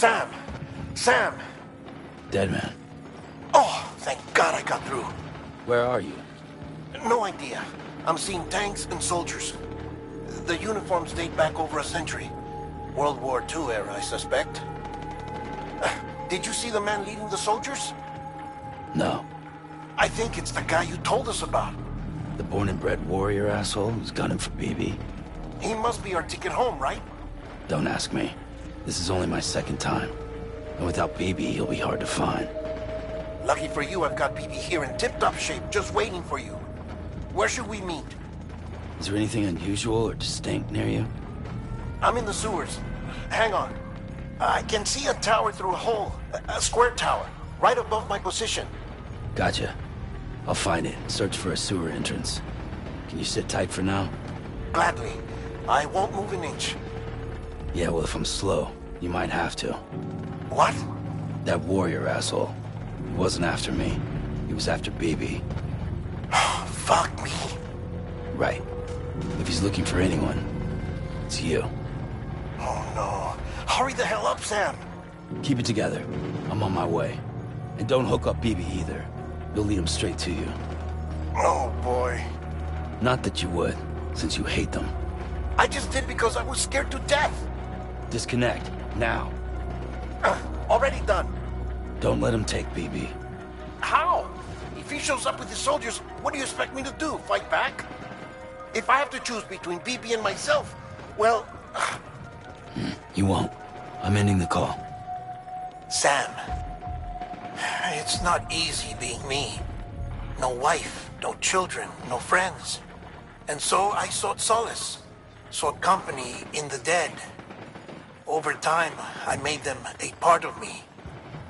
Sam! Sam! Dead man. Oh, thank God I got through. Where are you? No idea. I'm seeing tanks and soldiers. The uniforms date back over a century. World War II era, I suspect. Did you see the man leading the soldiers? No. I think it's the guy you told us about. The born and bred warrior asshole who's gunning for BB? He must be our ticket home, right? Don't ask me. This is only my second time. And without BB, he'll be hard to find. Lucky for you, I've got BB here in tip-top shape, just waiting for you. Where should we meet? Is there anything unusual or distinct near you? I'm in the sewers. Hang on. I can see a tower through a hole. A square tower, right above my position. Gotcha. I'll find it. Search for a sewer entrance. Can you sit tight for now? Gladly. I won't move an inch. Yeah, well, if I'm slow, you might have to. What? That warrior asshole. He wasn't after me. He was after Baby. Fuck me. Right. If he's looking for anyone, it's you. Oh no. Hurry the hell up, Sam. Keep it together. I'm on my way. And don't hook up Baby either. You'll lead him straight to you. Oh boy. Not that you would, since you hate them. I just did because I was scared to death. Disconnect, now. Already done. Don't let him take BB. How? If he shows up with his soldiers, what do you expect me to do? Fight back? If I have to choose between BB and myself, well... You won't. I'm ending the call. Sam, it's not easy being me. No wife, no children, no friends. And so I sought solace, sought company in the dead. Over time, I made them a part of me.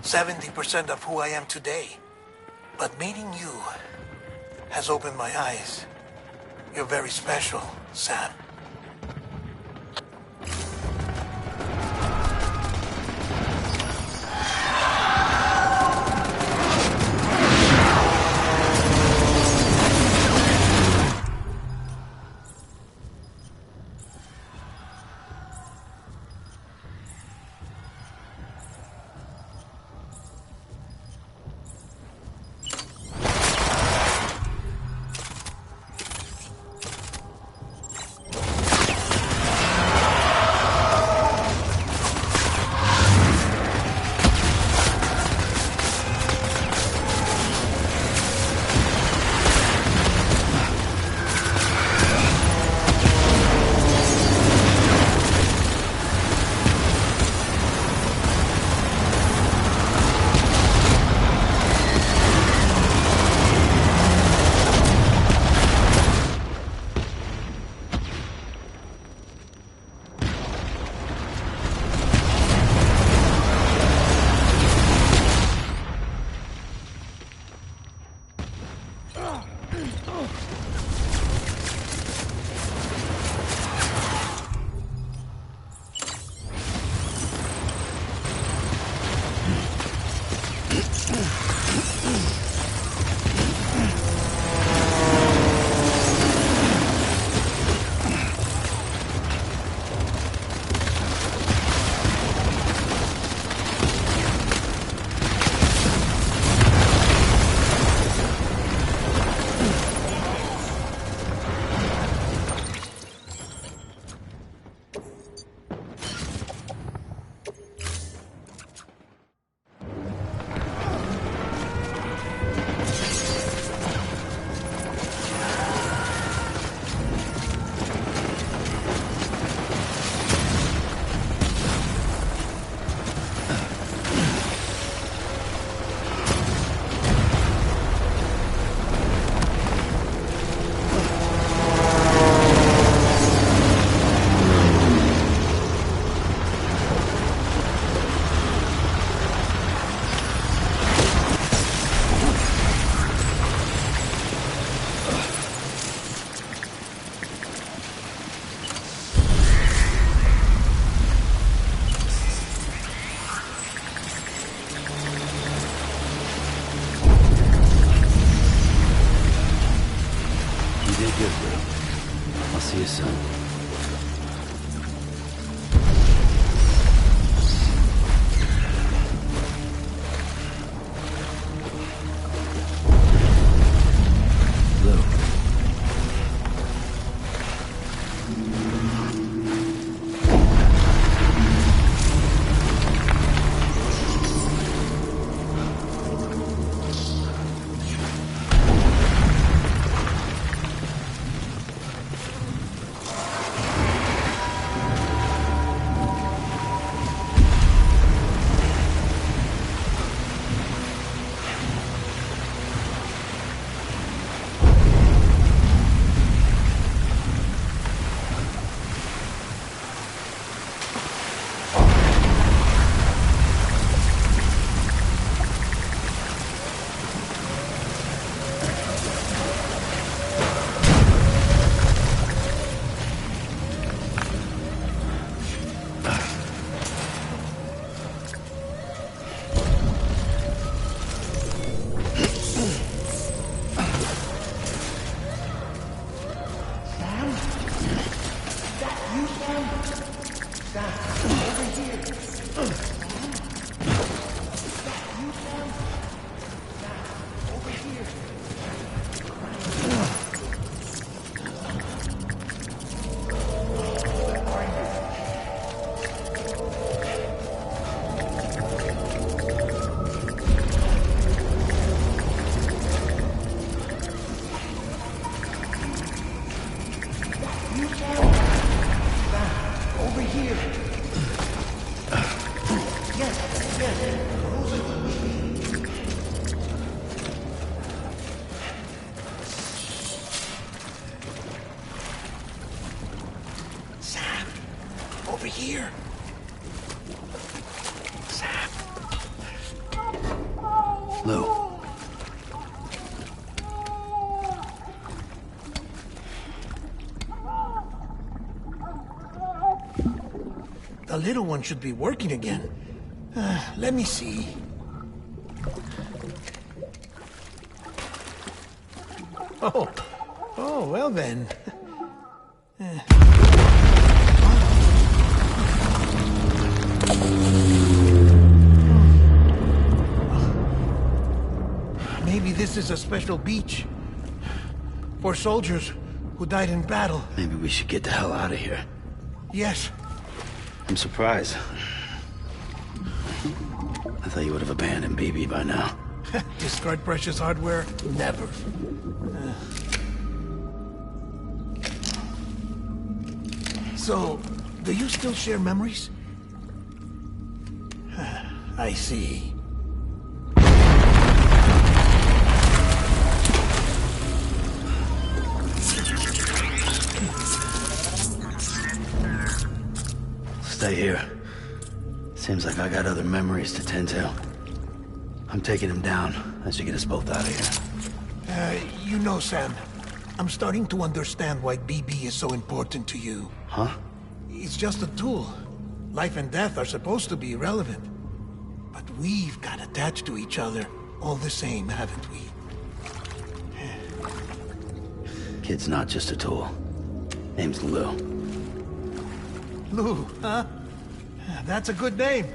70% of who I am today. But meeting you has opened my eyes. You're very special, Sam. Sam, over here. Sam. Lou. The little one should be working again. Let me see. Oh, well then. Maybe this is a special beach for soldiers who died in battle. Maybe we should get the hell out of here. Yes. I'm surprised. I thought you would have abandoned BB by now. Discard precious hardware? Never. So, do you still share memories? I see. Stay here. Seems like I got other memories to tend to. I'm taking him down. That should get us both out of here. You know, Sam, I'm starting to understand why BB is so important to you. Huh? It's just a tool. Life and death are supposed to be irrelevant. But we've got attached to each other all the same, haven't we? Kid's not just a tool. Name's Lou. Lou, huh? That's a good name.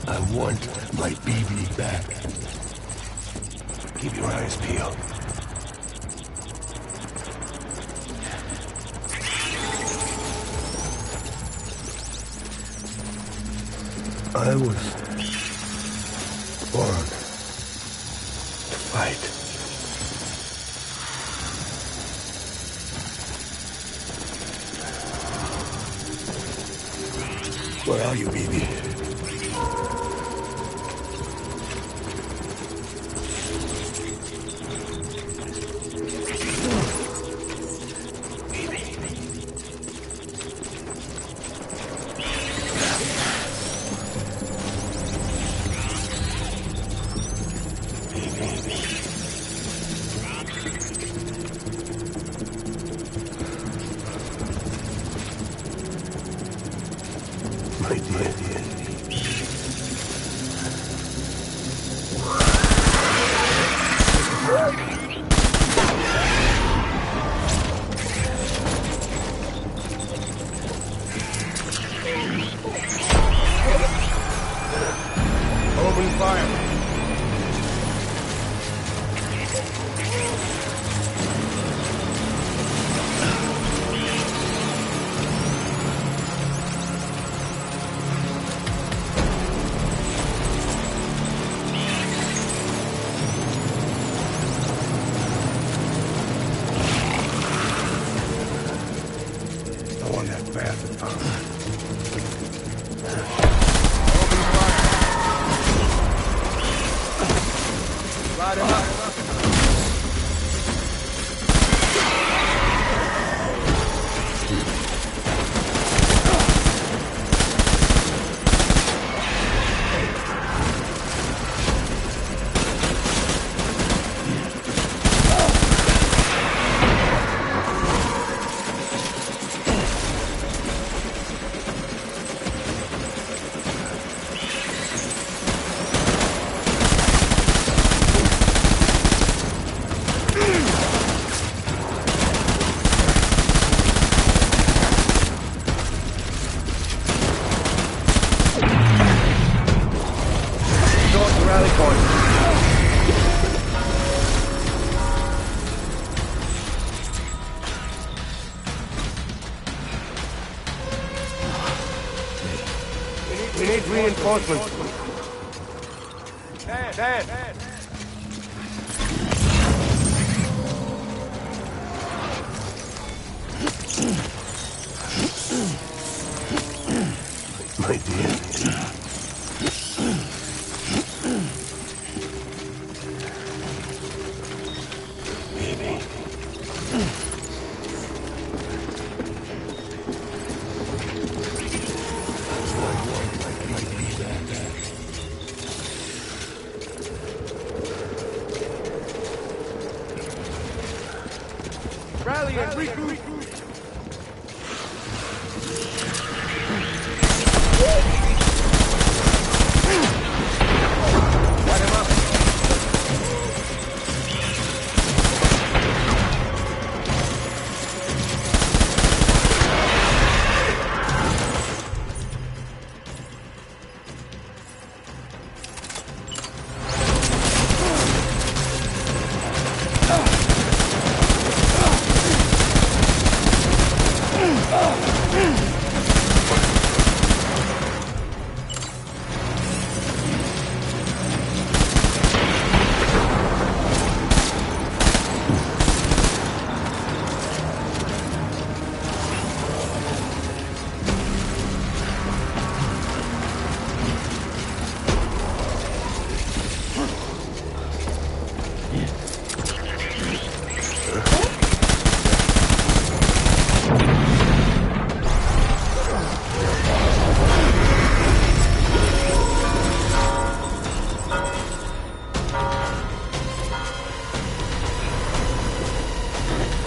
I want my BB back. Keep your eyes peeled. I was born to fight. Where are you, BB? My dear. Open fire. I want that bath and powder. Light him up. Rally point. We need reinforcements. Dan. My dear. Rally and regroup. Light him up.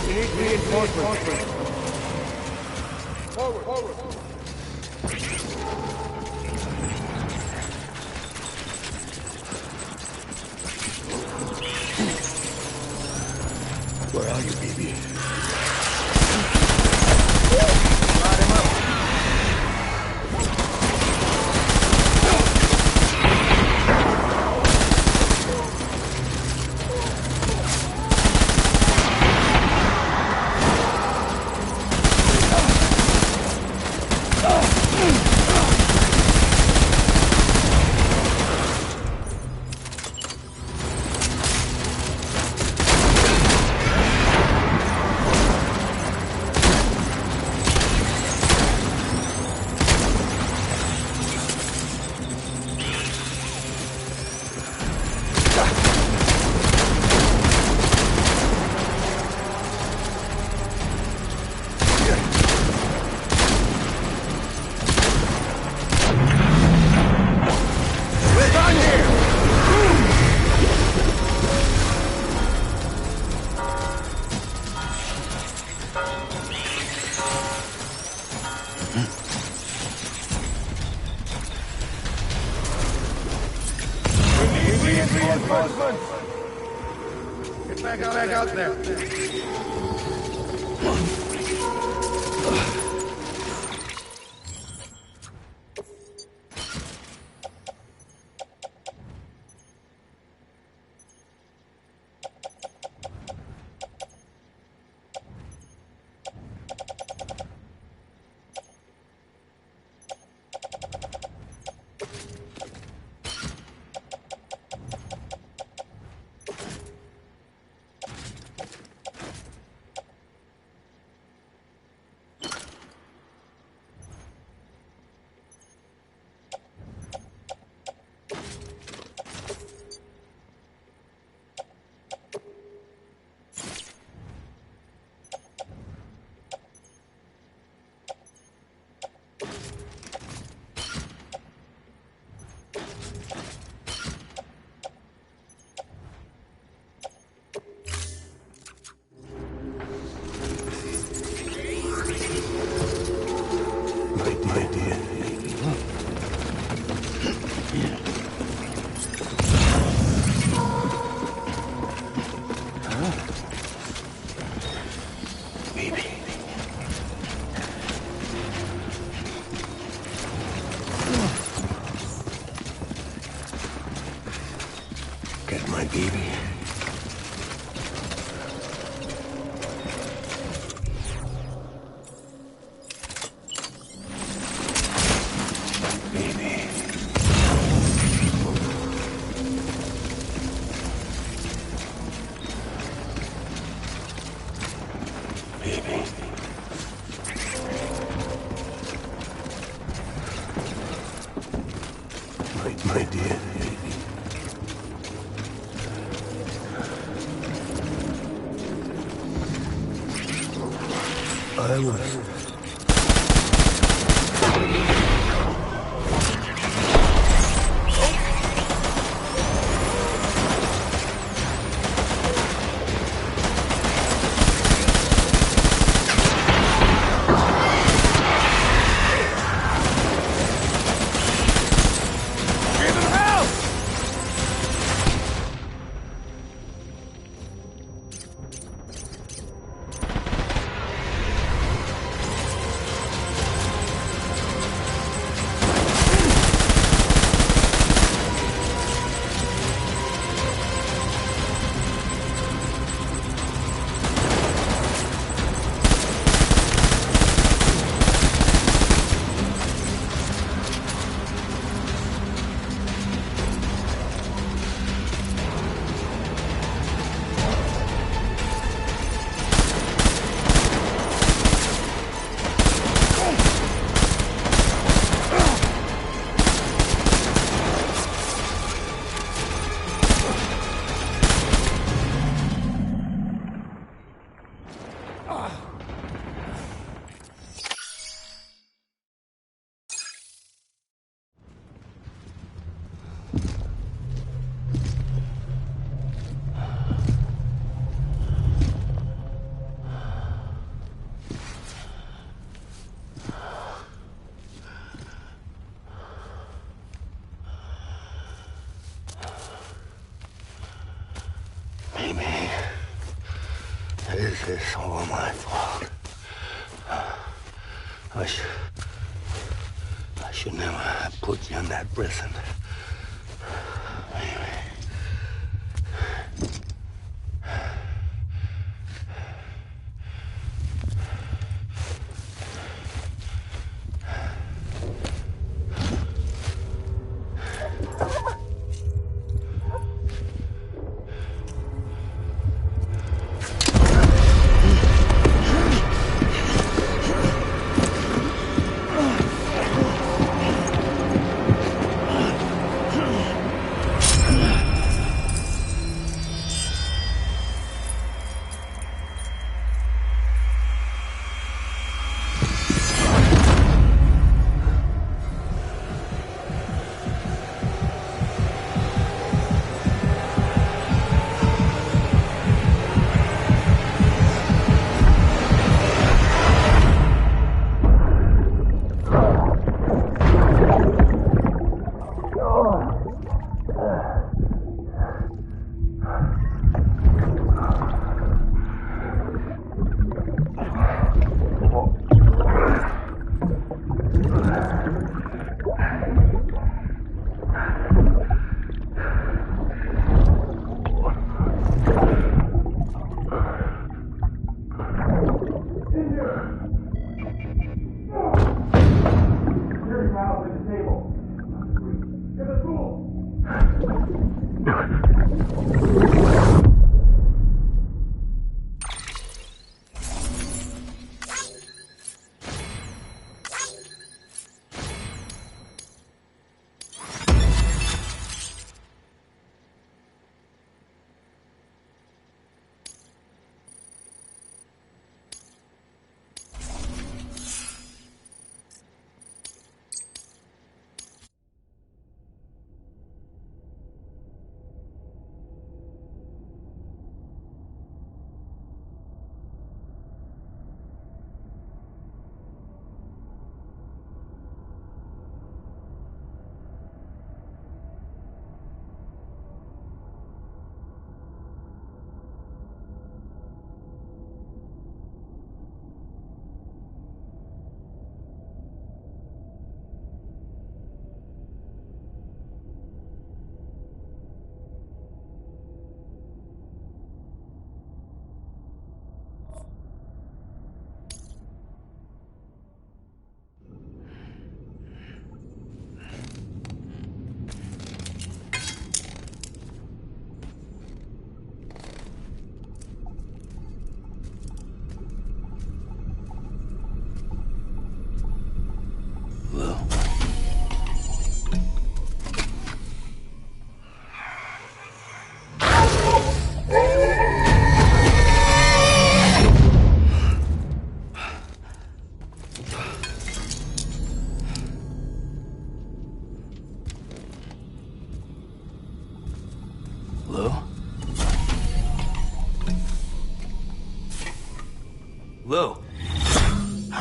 We need reinforcements. Forward. Where are you, baby? Light him up. Reinforcements! Get back out there. My dear. Baby. Get my baby. My dear. I was... This is all my fault. I should never have put you in that prison. Anyway.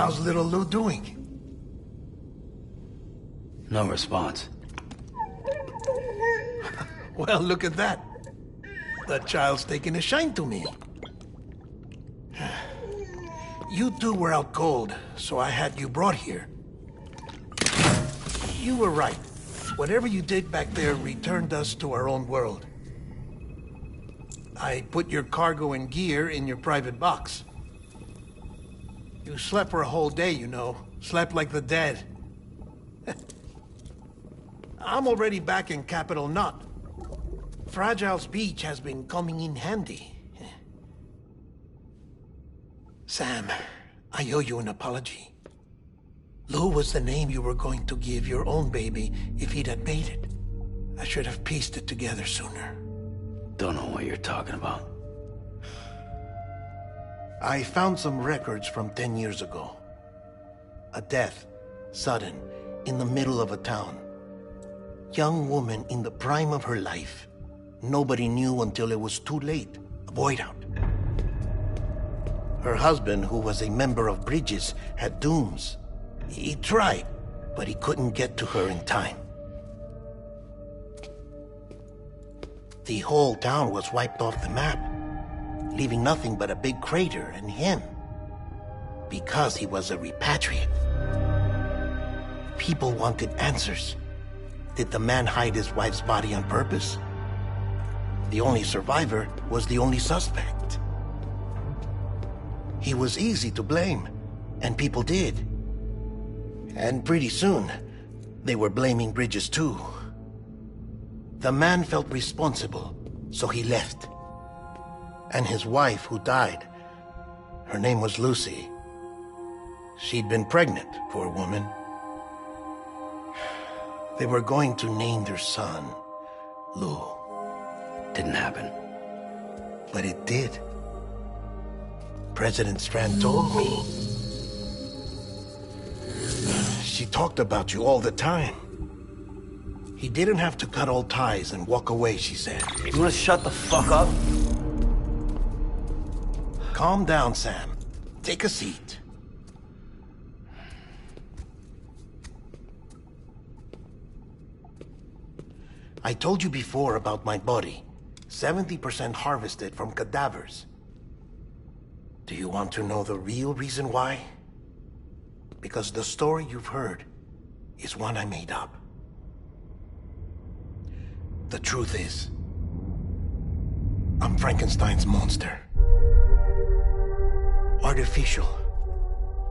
How's little Lou doing? No response. Well, look at that. The child's taking a shine to me. You two were out cold, so I had you brought here. You were right. Whatever you did back there returned us to our own world. I put your cargo and gear in your private box. You slept for a whole day, you know. Slept like the dead. I'm already back in Capital Knot. Fragile's beach has been coming in handy. Sam, I owe you an apology. Lou was the name you were going to give your own baby if he'd had made it. I should have pieced it together sooner. Don't know what you're talking about. I found some records from 10 years ago. A death, sudden, in the middle of a town. Young woman in the prime of her life. Nobody knew until it was too late. A void out. Her husband, who was a member of Bridges, had dooms. He tried, but he couldn't get to her in time. The whole town was wiped off the map, leaving nothing but a big crater and him. Because he was a repatriate. People wanted answers. Did the man hide his wife's body on purpose? The only survivor was the only suspect. He was easy to blame, and people did. And pretty soon, they were blaming Bridges too. The man felt responsible, so he left. And his wife, who died, her name was Lucy. She'd been pregnant, poor woman. They were going to name their son Lou. Didn't happen. But it did. President Strand told me. She talked about you all the time. He didn't have to cut all ties and walk away, she said. You wanna shut the fuck up? Calm down, Sam. Take a seat. I told you before about my body. 70% harvested from cadavers. Do you want to know the real reason why? Because the story you've heard is one I made up. The truth is, I'm Frankenstein's monster. Artificial,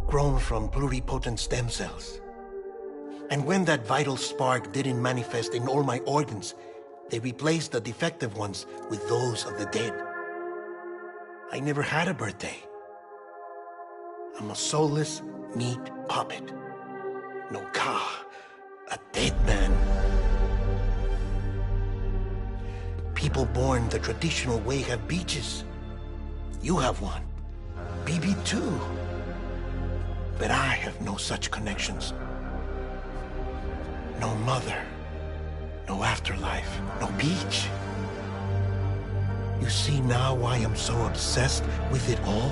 grown from pluripotent stem cells. And when that vital spark didn't manifest in all my organs, they replaced the defective ones with those of the dead. I never had a birthday. I'm a soulless meat puppet. No car, a dead man. People born the traditional way have beaches. You have one. BB too. But I have no such connections. No mother. No afterlife. No beach. You see now why I'm so obsessed with it all?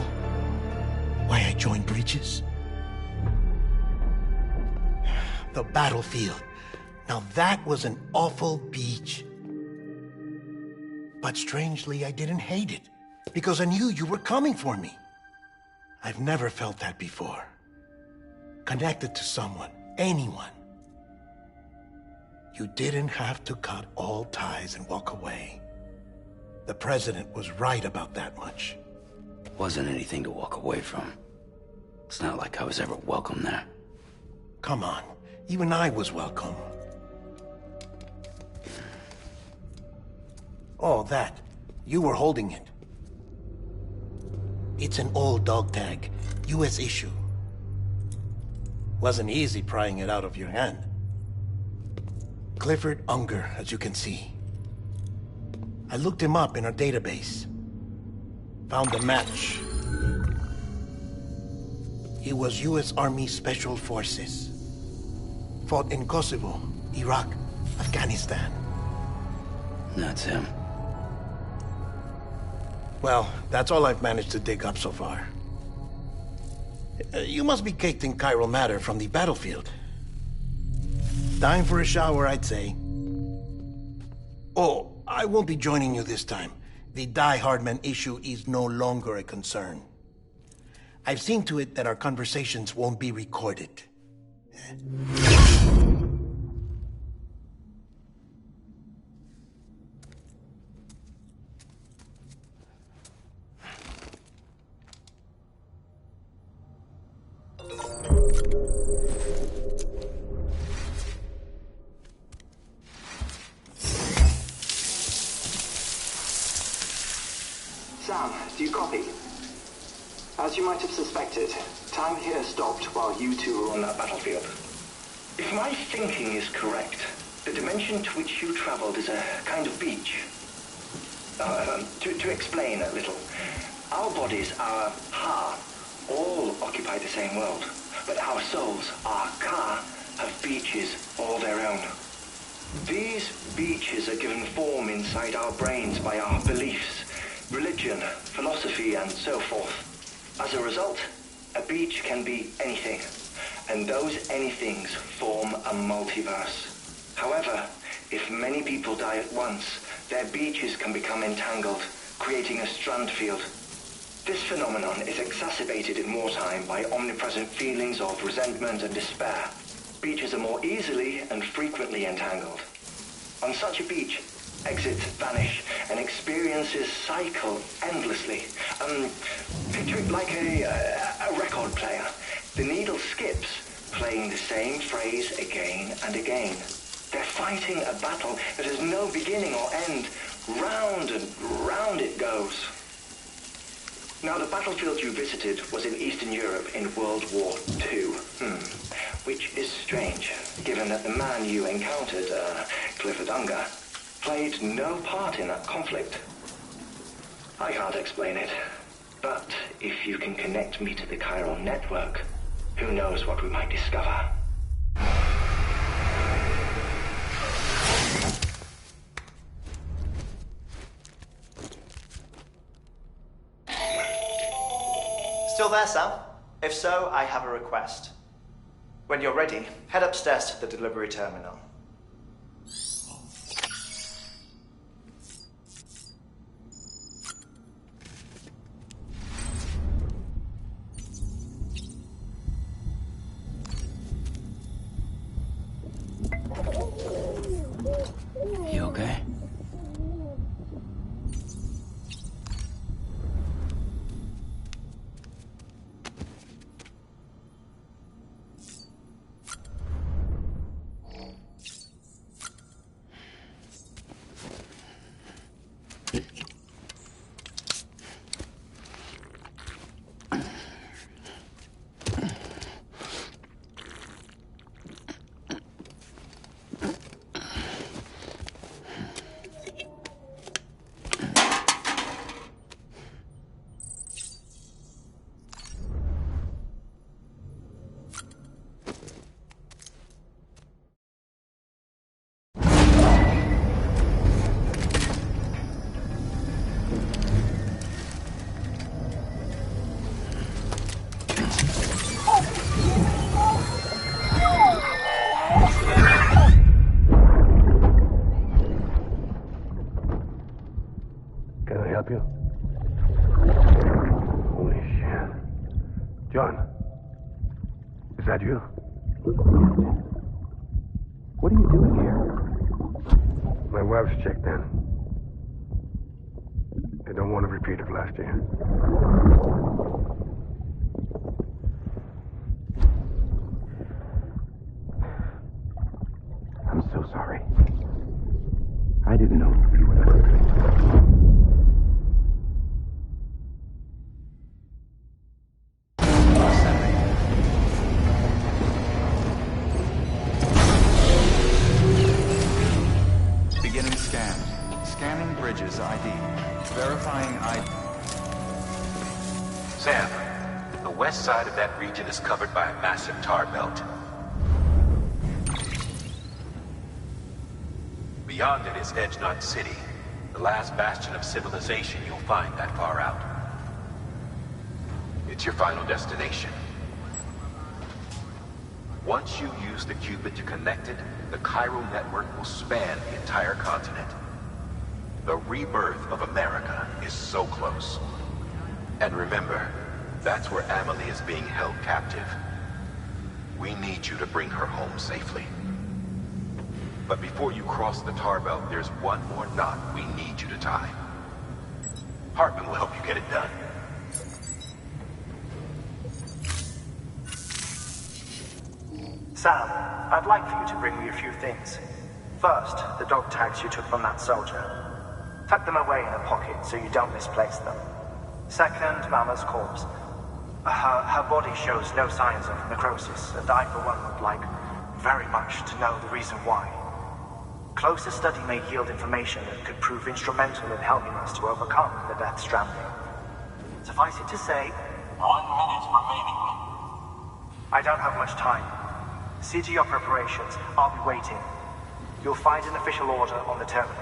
Why I joined Bridges? The battlefield. Now that was an awful beach. But strangely, I didn't hate it. Because I knew you were coming for me. I've never felt that before. Connected to someone, anyone. You didn't have to cut all ties and walk away. The president was right about that much. Wasn't anything to walk away from. It's not like I was ever welcome there. Come on, even I was welcome. Oh, that. You were holding it. It's an old dog tag, US issue. Wasn't easy prying it out of your hand. Clifford Unger, as you can see. I looked him up in our database. Found a match. He was US Army Special Forces. Fought in Kosovo, Iraq, Afghanistan. That's him. Well, that's all I've managed to dig up so far. You must be caked in chiral matter from the battlefield. Time for a shower, I'd say. Oh, I won't be joining you this time. The Die Hardman issue is no longer a concern. I've seen to it that our conversations won't be recorded. Sam, do you copy? As you might have suspected, time here stopped while you two were on that battlefield. If my thinking is correct, the dimension to which you traveled is a kind of beach. To explain a little, our bodies, our Ha, all occupy the same world, but our souls, our Ka, have beaches all their own. These beaches are given form inside our brains by our beliefs, religion, philosophy, and so forth. As a result, a beach can be anything, and those anythings form a multiverse. However, if many people die at once, their beaches can become entangled, creating a strand field. This phenomenon is exacerbated in wartime by omnipresent feelings of resentment and despair. Beaches are more easily and frequently entangled. On such a beach, exits vanish and experiences cycle endlessly. Picture it like a record player. The needle skips, playing the same phrase again and again. They're fighting a battle that has no beginning or end. Round and round it goes. Now, the battlefield you visited was in Eastern Europe in World War II. Which is strange, given that the man you encountered, Clifford Unger, played no part in that conflict. I can't explain it, but if you can connect me to the chiral network, who knows what we might discover. Still there, Sam? If so, I have a request. When you're ready, head upstairs to the delivery terminal. You okay? Can I help you? Holy shit. John, is that you? What are you doing here? My wife's checked in. They don't want a repeat of last year. I'm so sorry. I didn't know you were the... Beginning scan. Scanning bridges ID. Verifying ID. Sam, the west side of that region is covered by a massive tar belt. Beyond it is Edge Knot City, the last bastion of civilization you'll find that far out. It's your final destination. Once you use the Cupid to connect it, the chiral network will span the entire continent. The rebirth of America is so close. And remember, that's where Amelie is being held captive. We need you to bring her home safely. But before you cross the tar belt, there's one more knot we need you to tie. Hartman will help you get it done. Sam, I'd like for you to bring me a few things. First, the dog tags you took from that soldier. Tuck them away in a pocket so you don't misplace them. Second, Mama's corpse. Her body shows no signs of necrosis, and I, for one, would like very much to know the reason why. Closer study may yield information that could prove instrumental in helping us to overcome the Death Stranding. Suffice it to say, 1 minute remaining. I don't have much time. See to your preparations. I'll be waiting. You'll find an official order on the terminal.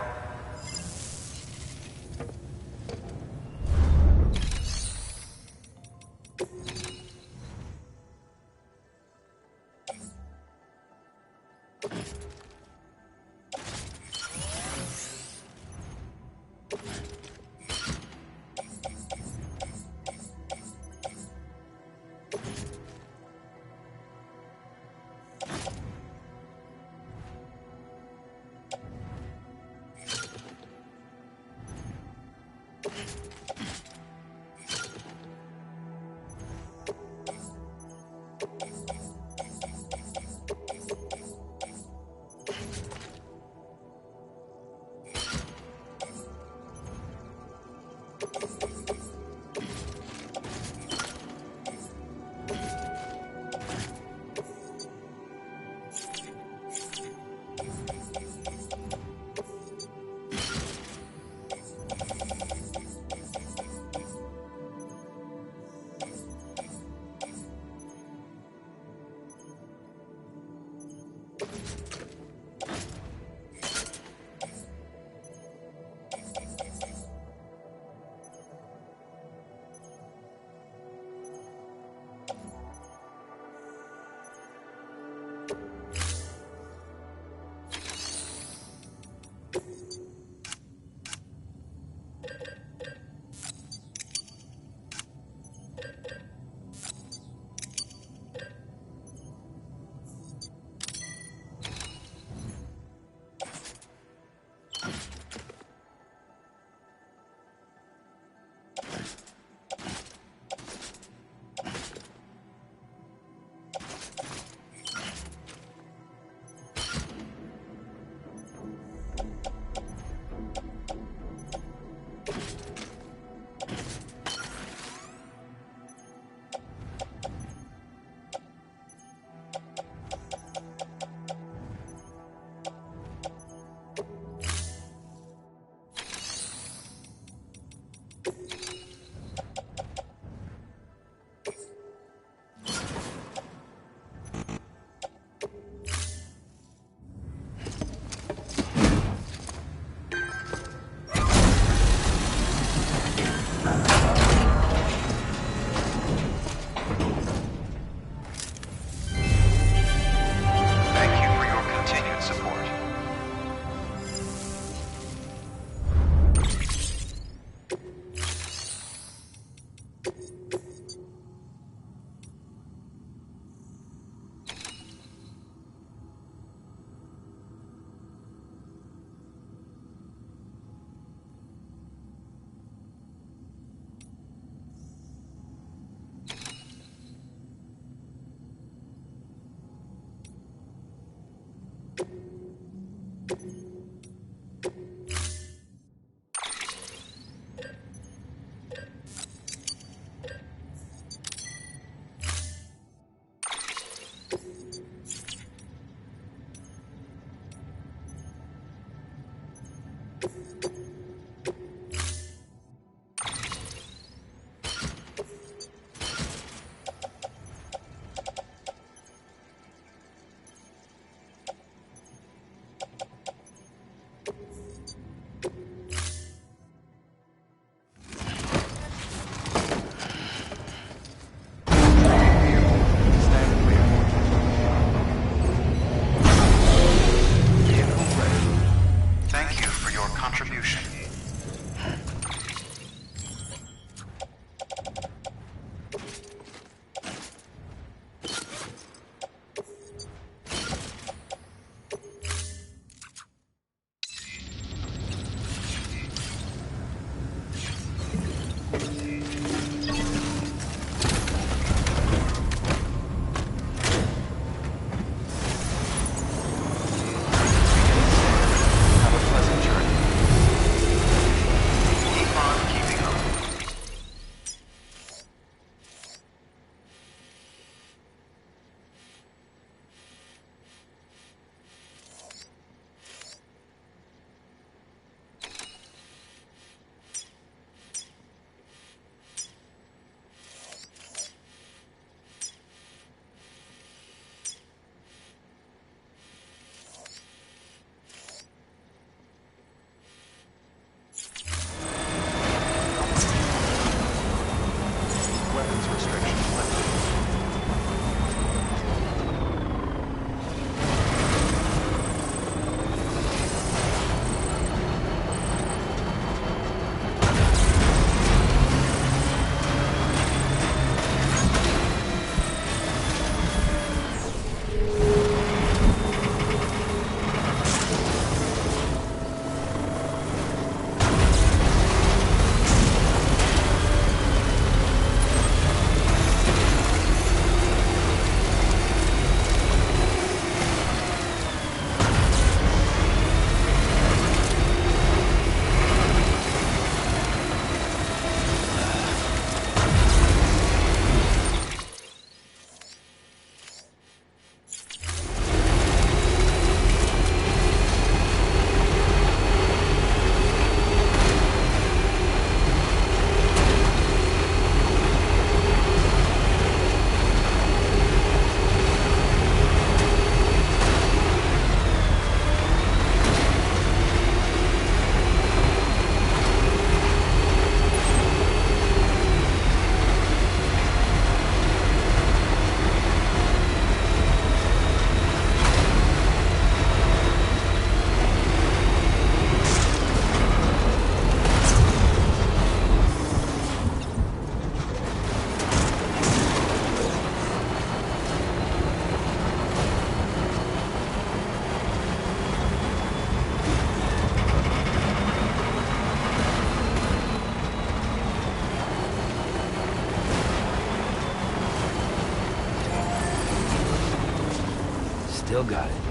Still got it.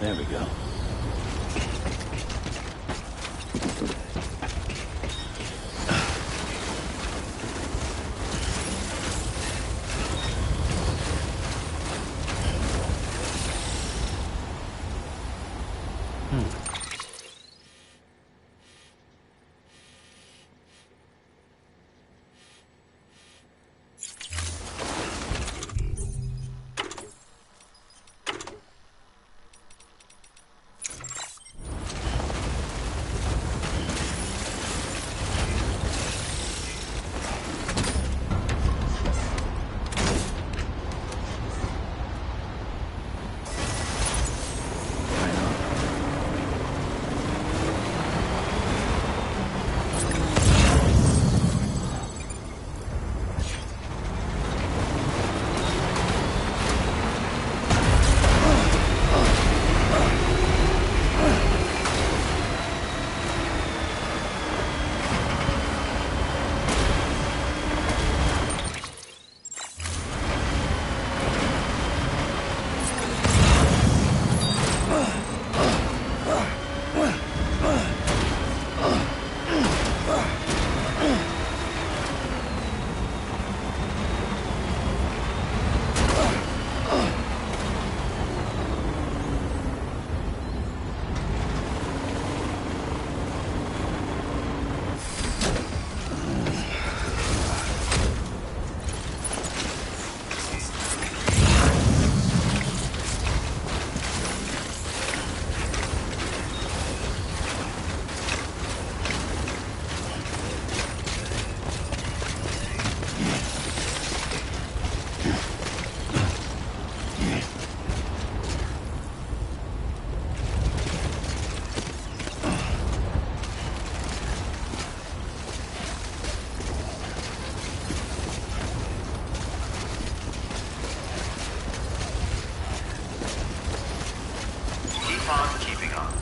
There we go. fast keeping up.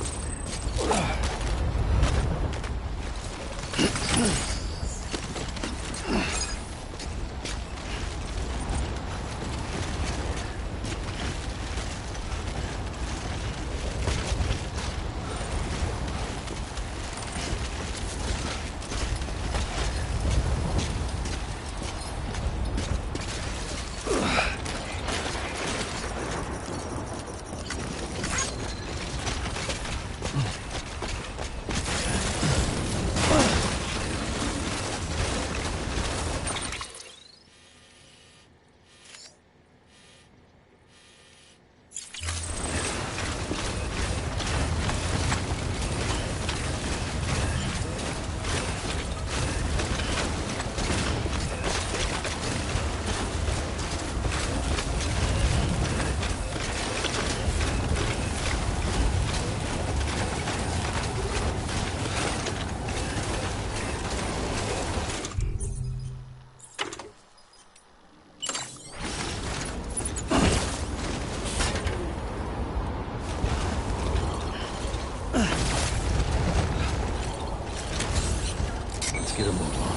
Get a move on.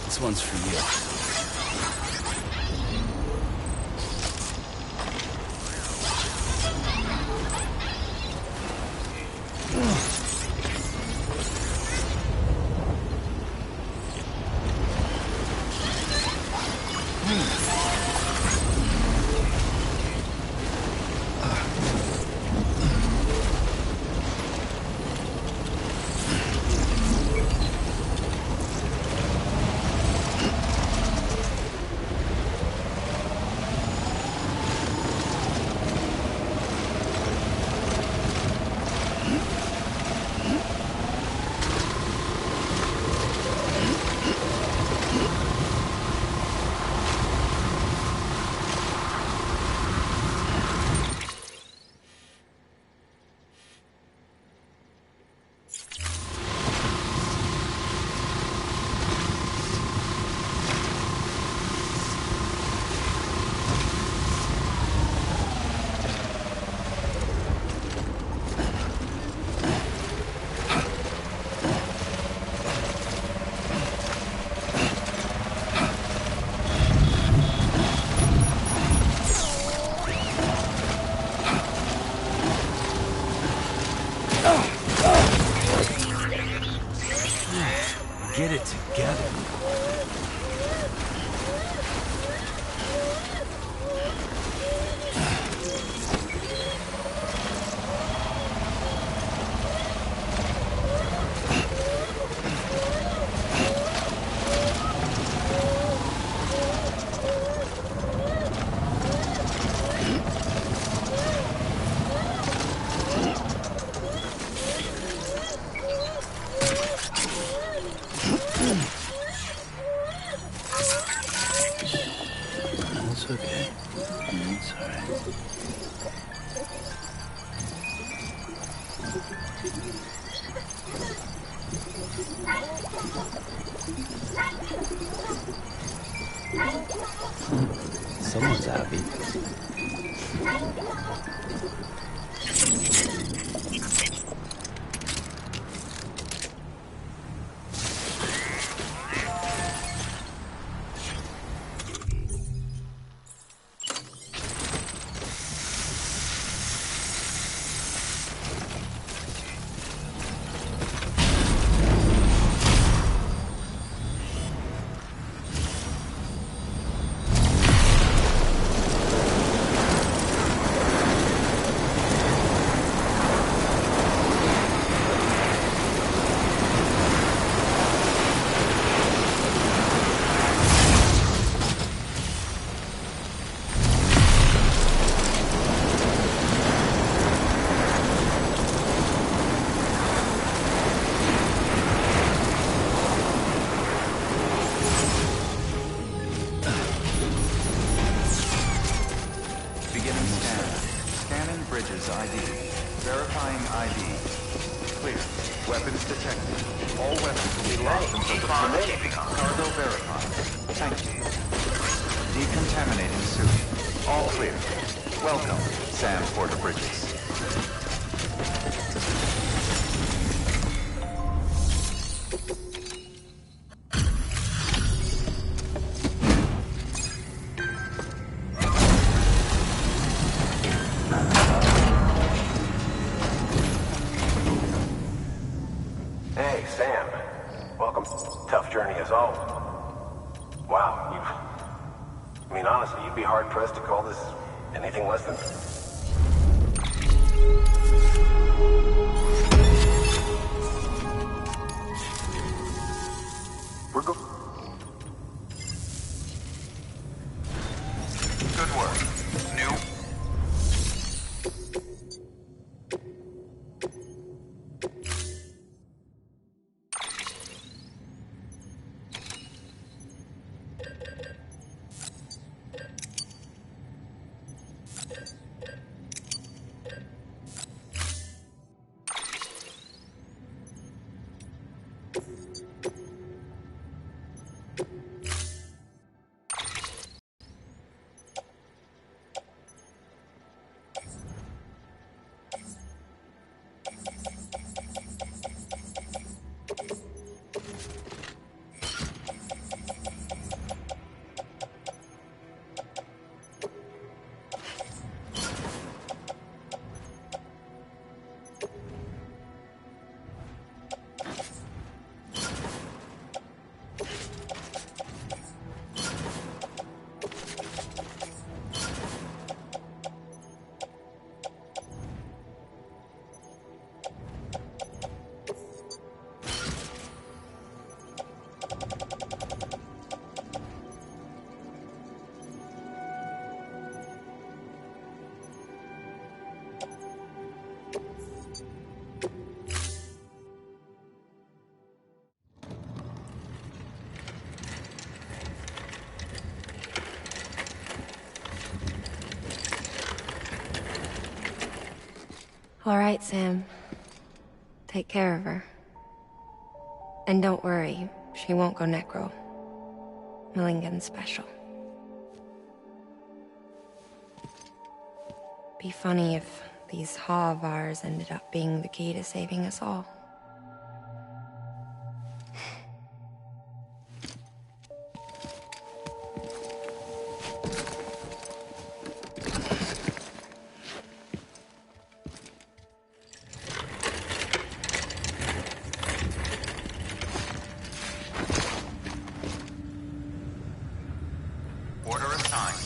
This one's for you. Get it together. It's okay. It's alright. Someone's happy. detected. All weapons will be locked until the cargo verified. Thank you. Decontaminating suit. All clear. Welcome, Sam Porter Bridges. Hey, Sam. Welcome. Tough journey as always. Wow, I mean, honestly, you'd be hard-pressed to call this anything less than... We're good. Good work. New. All right, Sam. Take care of her. And don't worry, she won't go necro. Millingen's special. Be funny if these Ha of ours ended up being the key to saving us all. Order assigned.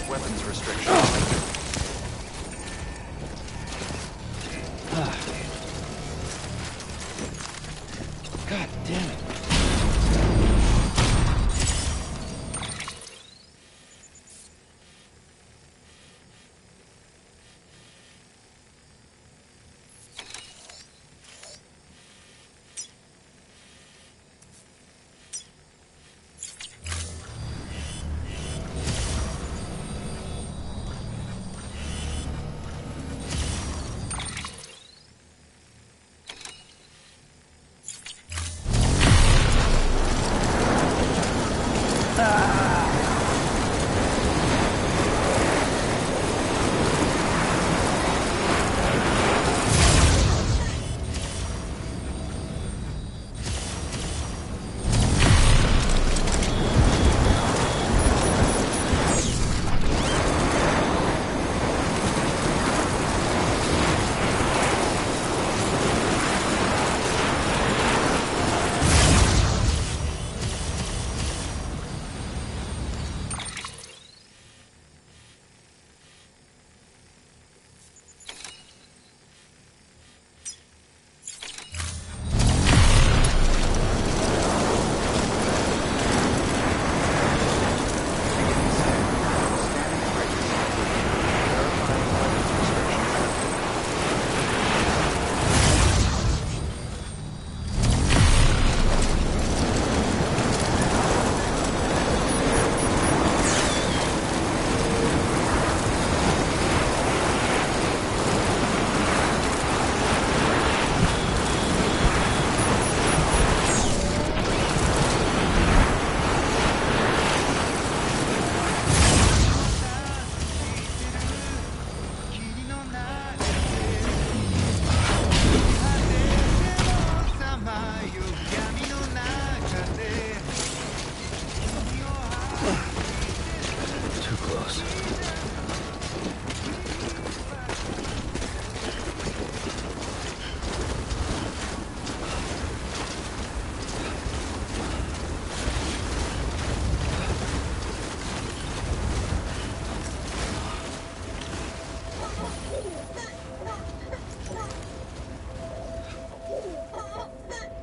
Weapons restriction. God damn it.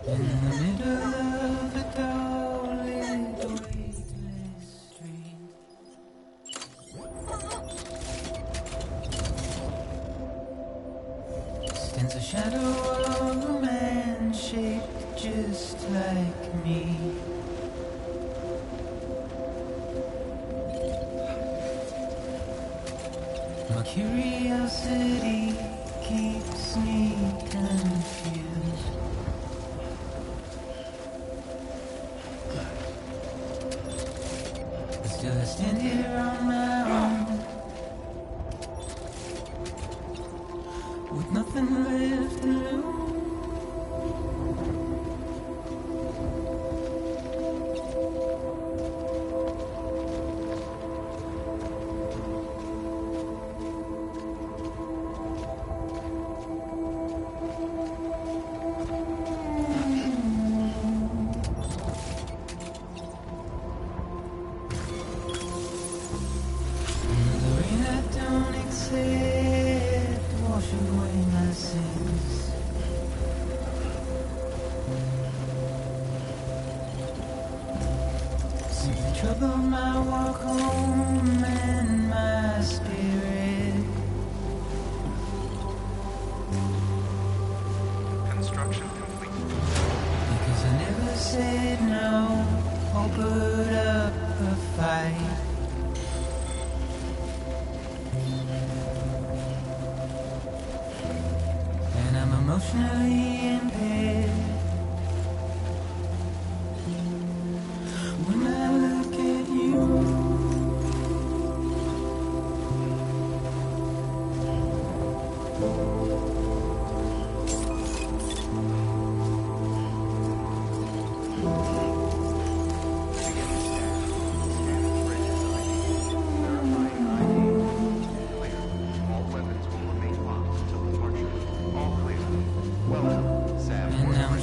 In the middle of a dull-lit weightless street, stands a shadow of a man shaped just like me. My curiosity keeps me confused. But still I stand here on my own, with nothing left to lose. Wash away my sins. Simply trouble my walk home and my spirit. Construction complete. Because I never said no or put up a fight. I'm emotionally impaired when I look at you.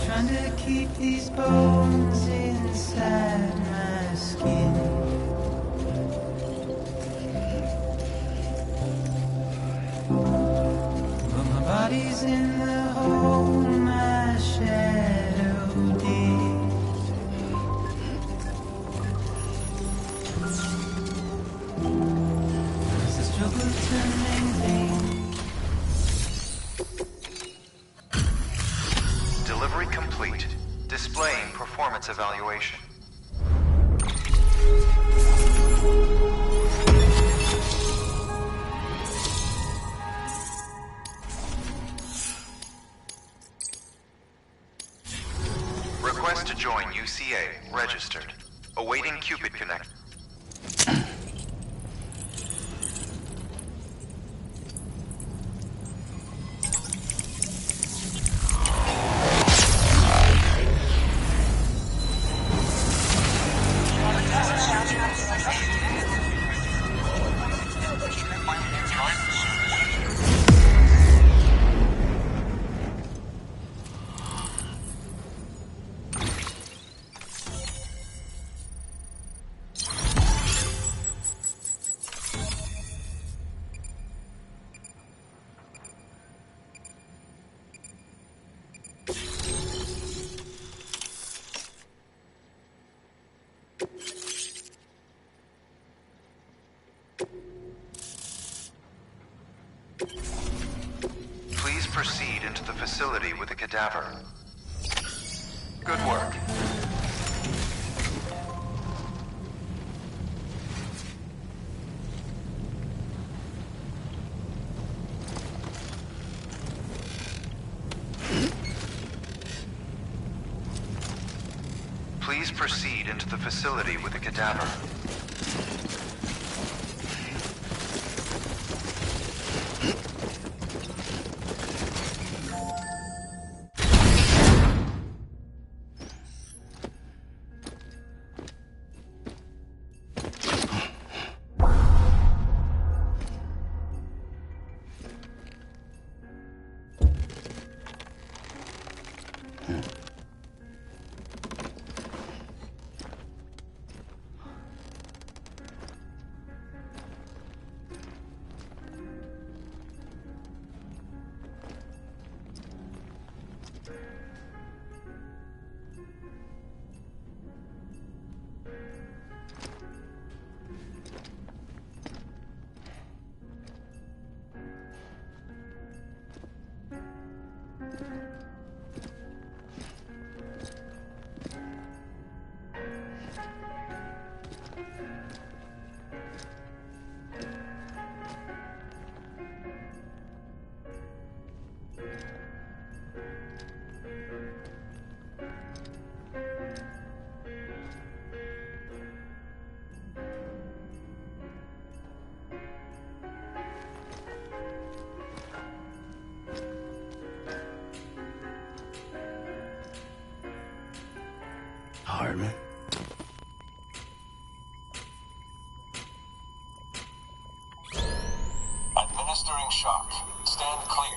Trying to keep these bones inside my skin. But my body's in the hole my shadow digs. It's a struggle to maintain. Delivery complete. Displaying performance evaluation. Request to join UCA. Registered. Awaiting Cupid Connect. Please proceed into the facility with a cadaver. Good work. Please proceed into the facility with a cadaver. Hardman. Administering shock. Stand clear.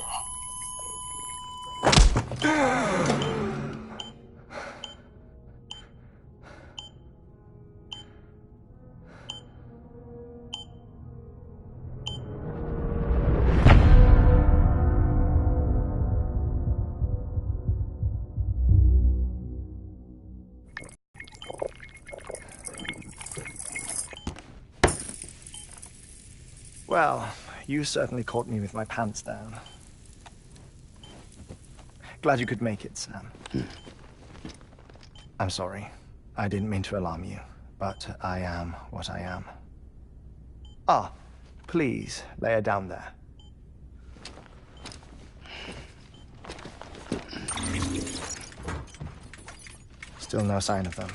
Well, you certainly caught me with my pants down. Glad you could make it, Sam. I'm sorry. I didn't mean to alarm you, but I am what I am. Ah, please, lay her down there. Still no sign of them.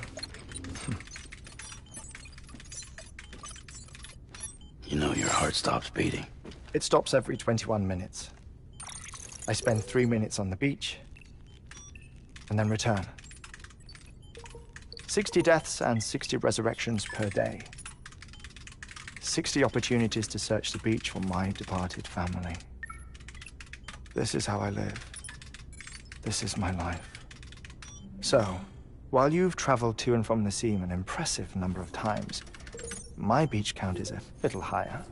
You know your heart stops beating. It stops every 21 minutes. I spend 3 minutes on the beach, and then return. 60 deaths and 60 resurrections per day. 60 opportunities to search the beach for my departed family. This is how I live. This is my life. So, while you've traveled to and from the scene an impressive number of times, my beach count is a little higher.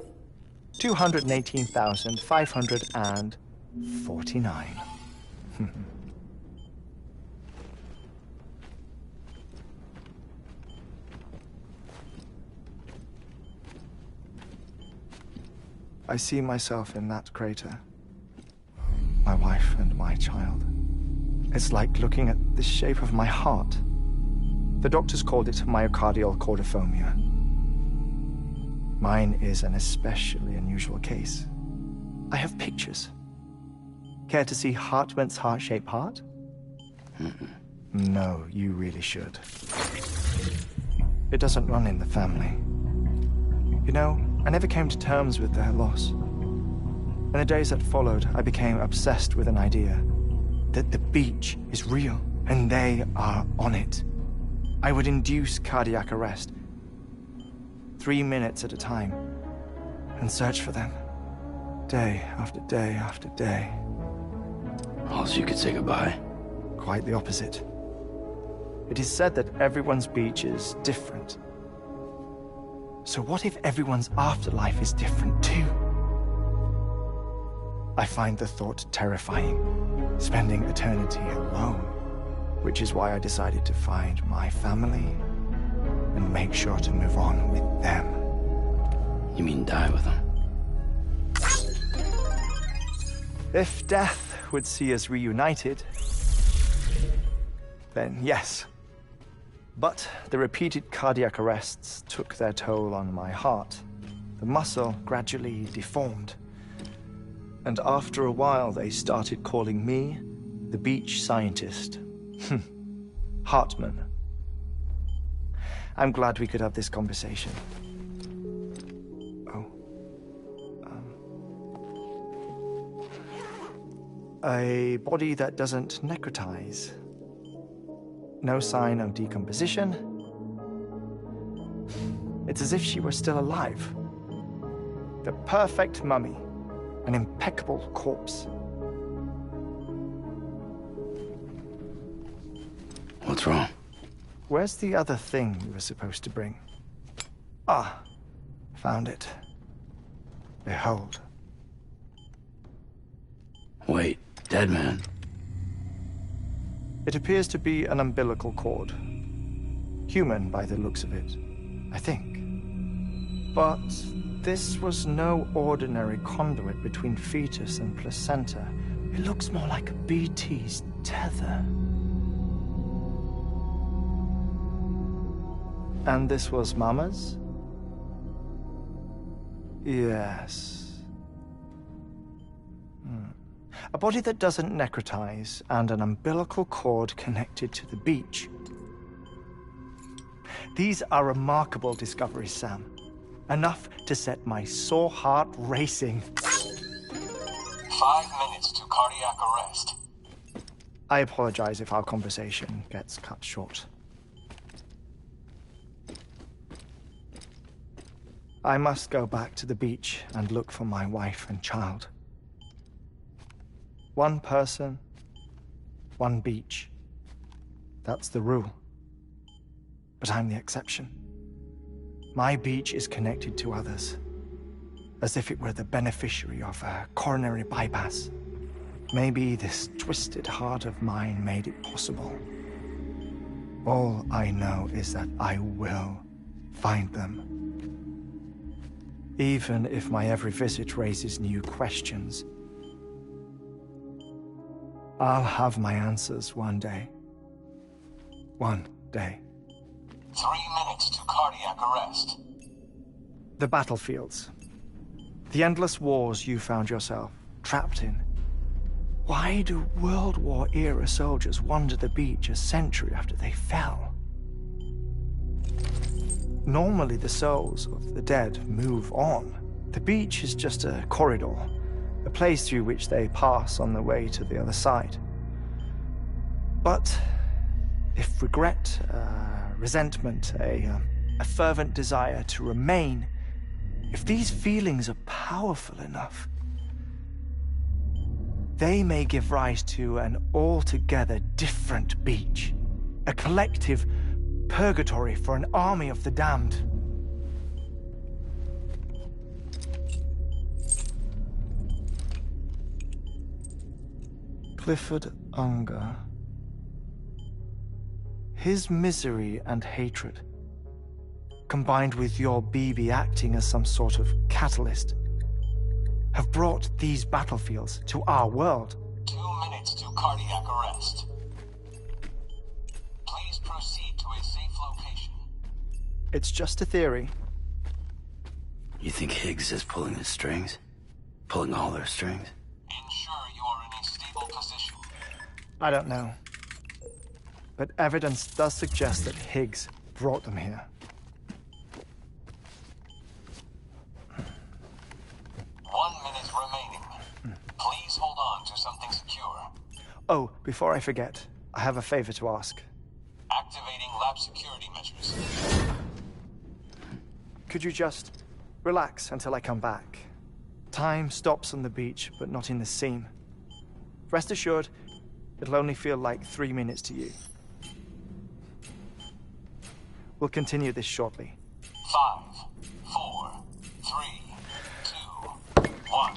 218,549. I see myself in that crater. My wife and my child. It's like looking at the shape of my heart. The doctors called it myocardial cordiformia. Mine is an especially unusual case. I have pictures. Care to see Hartman's heart-shaped heart? No, you really should. It doesn't run in the family. You know, I never came to terms with their loss. In the days that followed, I became obsessed with an idea that the beach is real and they are on it. I would induce cardiac arrest, 3 minutes at a time, and search for them, day after day after day. Also, you could say goodbye. Quite the opposite. It is said that everyone's beach is different. So what if everyone's afterlife is different too? I find the thought terrifying, spending eternity alone, which is why I decided to find my family and make sure to move on with them. You mean die with them? If death would see us reunited, then yes. But the repeated cardiac arrests took their toll on my heart. The muscle gradually deformed. And after a while, they started calling me the beach scientist. Hartman. I'm glad we could have this conversation. Oh. A body that doesn't necrotize. No sign of decomposition. It's as if she were still alive. The perfect mummy. An impeccable corpse. What's wrong? Where's the other thing you were supposed to bring? Ah, found it. Behold. Wait, dead man? It appears to be an umbilical cord. Human by the looks of it, I think. But this was no ordinary conduit between fetus and placenta. It looks more like a BT's tether. And this was Mama's? Yes. A body that doesn't necrotize and an umbilical cord connected to the beach. These are remarkable discoveries, Sam. Enough to set my sore heart racing. 5 minutes to cardiac arrest. I apologize if our conversation gets cut short. I must go back to the beach and look for my wife and child. One person, one beach. That's the rule. But I'm the exception. My beach is connected to others, as if it were the beneficiary of a coronary bypass. Maybe this twisted heart of mine made it possible. All I know is that I will find them. Even if my every visit raises new questions, I'll have my answers one day. One day. 3 minutes to cardiac arrest. The battlefields. The endless wars you found yourself trapped in. Why do World War-era soldiers wander the beach a century after they fell? Normally the souls of the dead move on. The beach is just a corridor, a place through which they pass on the way to the other side. But if regret, resentment, a fervent desire to remain, if these feelings are powerful enough, they may give rise to an altogether different beach, a collective purgatory for an army of the damned. Clifford Unger. His misery and hatred, combined with your BB acting as some sort of catalyst, have brought these battlefields to our world. 2 minutes to cardiac arrest. Please proceed to a safe location. It's just a theory. You think Higgs is pulling the strings? Pulling all their strings? Ensure you are in a stable position. I don't know. But evidence does suggest that Higgs brought them here. 1 minute remaining. Please hold on to something secure. Oh, before I forget, I have a favor to ask. Activating lab security measures. Could you just relax until I come back? Time stops on the beach, but not in the scene. Rest assured, it'll only feel like 3 minutes to you. We'll continue this shortly. 5, 4, 3, 2, 1.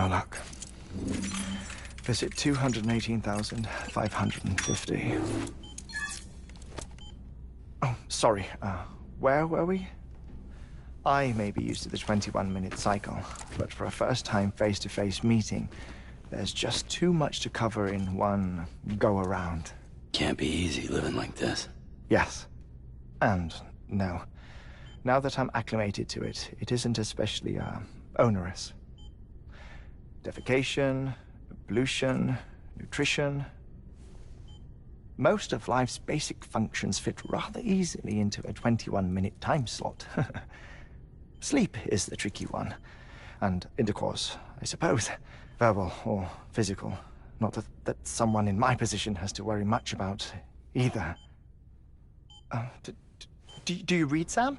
No luck. Visit 218,550. Oh, sorry. Where were we? I may be used to the 21-minute cycle, but for a first-time face-to-face meeting, there's just too much to cover in one go-around. Can't be easy living like this. Yes. And no. Now that I'm acclimated to it, it isn't especially, onerous. Defecation, pollution, nutrition. Most of life's basic functions fit rather easily into a 21-minute time slot. Sleep is the tricky one. And intercourse, I suppose. Verbal or physical. Not that someone in my position has to worry much about either. Do you read, Sam?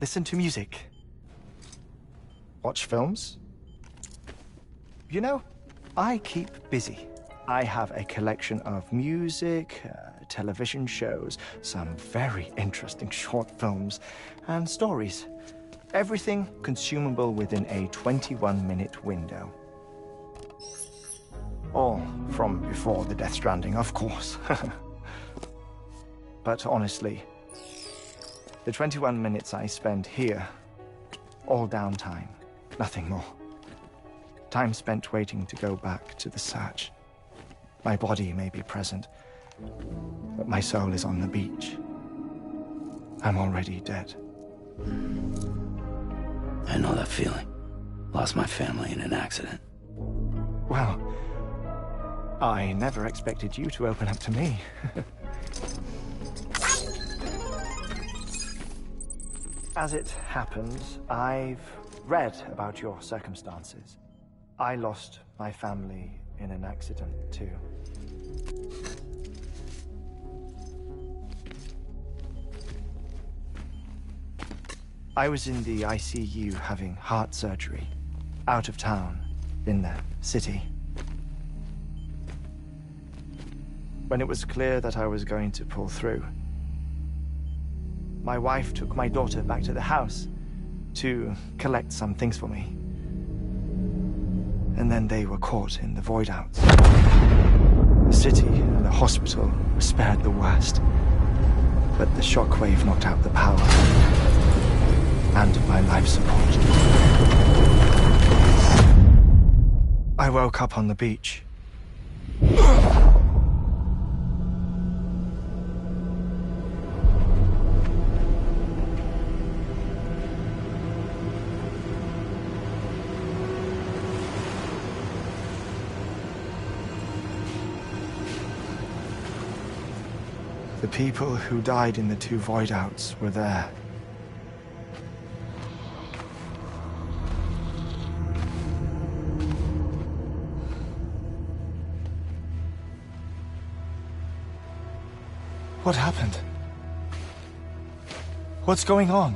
Listen to music. Watch films? You know, I keep busy. I have a collection of music, television shows, some very interesting short films, and stories. Everything consumable within a 21-minute window. All from before the Death Stranding, of course. But honestly, the 21 minutes I spend here, all downtime, nothing more. Time spent waiting to go back to the search. My body may be present, but my soul is on the beach. I'm already dead. I know that feeling. Lost my family in an accident. Well, I never expected you to open up to me. As it happens, I've read about your circumstances. I lost my family in an accident, too. I was in the ICU having heart surgery, out of town, in the city. When it was clear that I was going to pull through, my wife took my daughter back to the house to collect some things for me. And then they were caught in the void-outs. The city and the hospital were spared the worst, but the shockwave knocked out the power and my life support. I woke up on the beach. The people who died in the two void-outs were there. What happened? What's going on?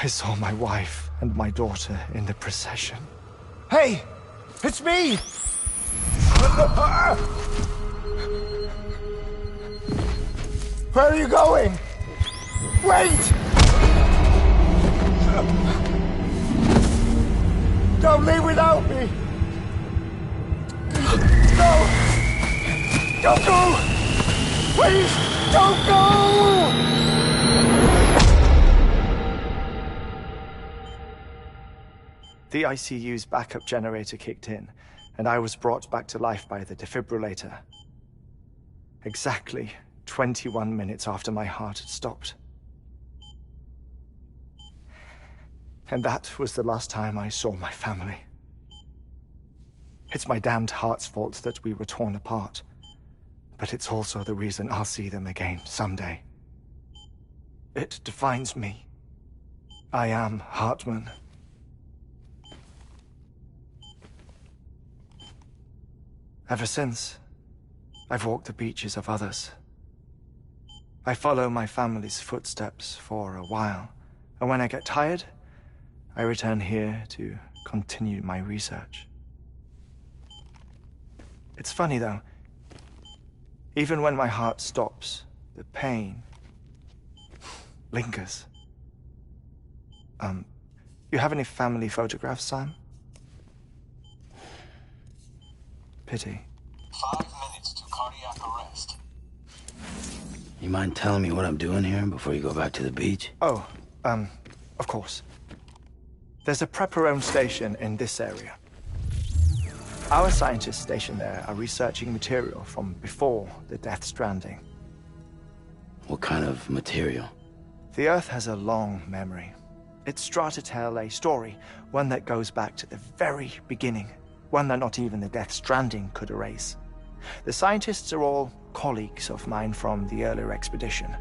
I saw my wife and my daughter in the procession. Hey! It's me! Where are you going? Wait! Don't leave without me! No! Don't go! Please, don't go! The ICU's backup generator kicked in, and I was brought back to life by the defibrillator. Exactly 21 minutes after my heart had stopped. And that was the last time I saw my family. It's my damned heart's fault that we were torn apart, but it's also the reason I'll see them again someday. It defines me. I am Hartman. Ever since, I've walked the beaches of others I follow my family's footsteps for a while, and when I get tired, I return here to continue my research. It's funny though, even when my heart stops, the pain lingers. You have any family photographs, Sam? Pity. 5 minutes to cardiac arrest. You mind telling me what I'm doing here before you go back to the beach? Oh, of course. There's a prepper-owned station in this area. Our scientists stationed there are researching material from before the Death Stranding. What kind of material? The Earth has a long memory. It's trying to tell a story, one that goes back to the very beginning, one that not even the Death Stranding could erase. The scientists are all colleagues of mine from the earlier expedition.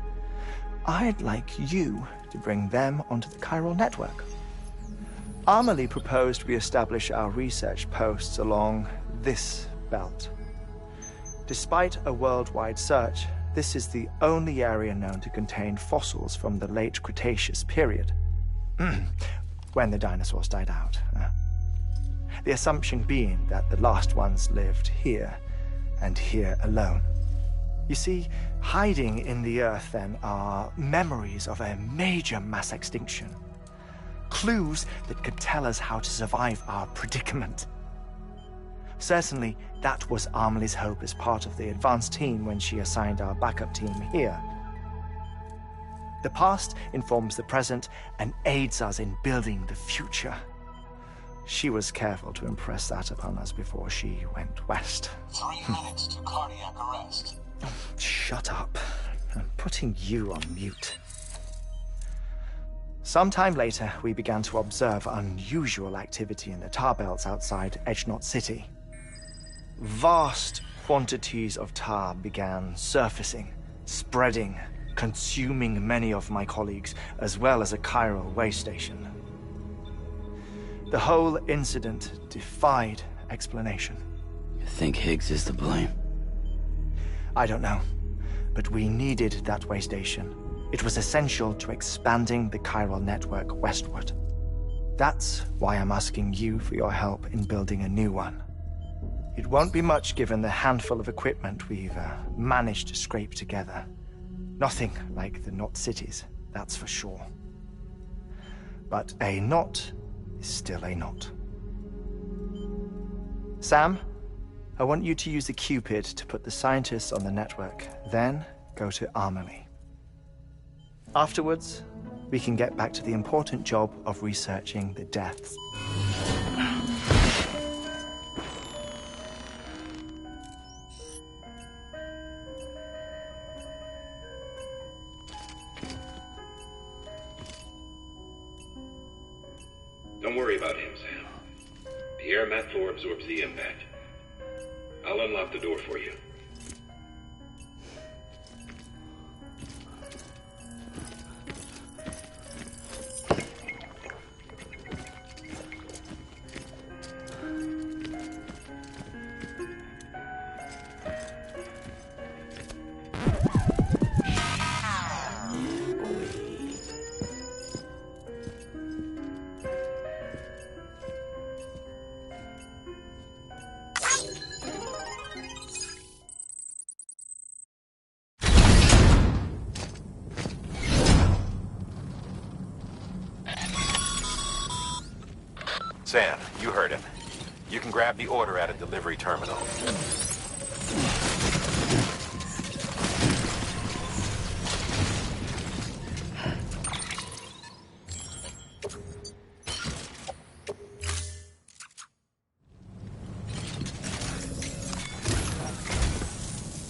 I'd like you to bring them onto the chiral network. Amelie proposed we establish our research posts along this belt. Despite a worldwide search, this is the only area known to contain fossils from the late Cretaceous period. When the dinosaurs died out. The assumption being that the last ones lived here, and here alone. You see, hiding in the Earth then are memories of a major mass extinction. Clues that could tell us how to survive our predicament. Certainly, that was Amelie's hope as part of the advanced team when she assigned our backup team here. The past informs the present and aids us in building the future. She was careful to impress that upon us before she went west. 3 minutes to cardiac arrest. Shut up. I'm putting you on mute. Sometime later, we began to observe unusual activity in the tar belts outside Edgenot City. Vast quantities of tar began surfacing, spreading, consuming many of my colleagues, as well as a chiral way station. The whole incident defied explanation. You think Higgs is to blame? I don't know, but we needed that way station. It was essential to expanding the chiral network westward. That's why I'm asking you for your help in building a new one. It won't be much given the handful of equipment we've managed to scrape together. Nothing like the Knot cities, that's for sure. But a knot is still a knot. Sam, I want you to use the Cupid to put the scientists on the network, then go to Amelie. Afterwards, we can get back to the important job of researching the deaths. Don't worry about him, Sam. The air mat floor absorbs the impact. I'll unlock the door for you. Sam, you heard him. You can grab the order at a delivery terminal.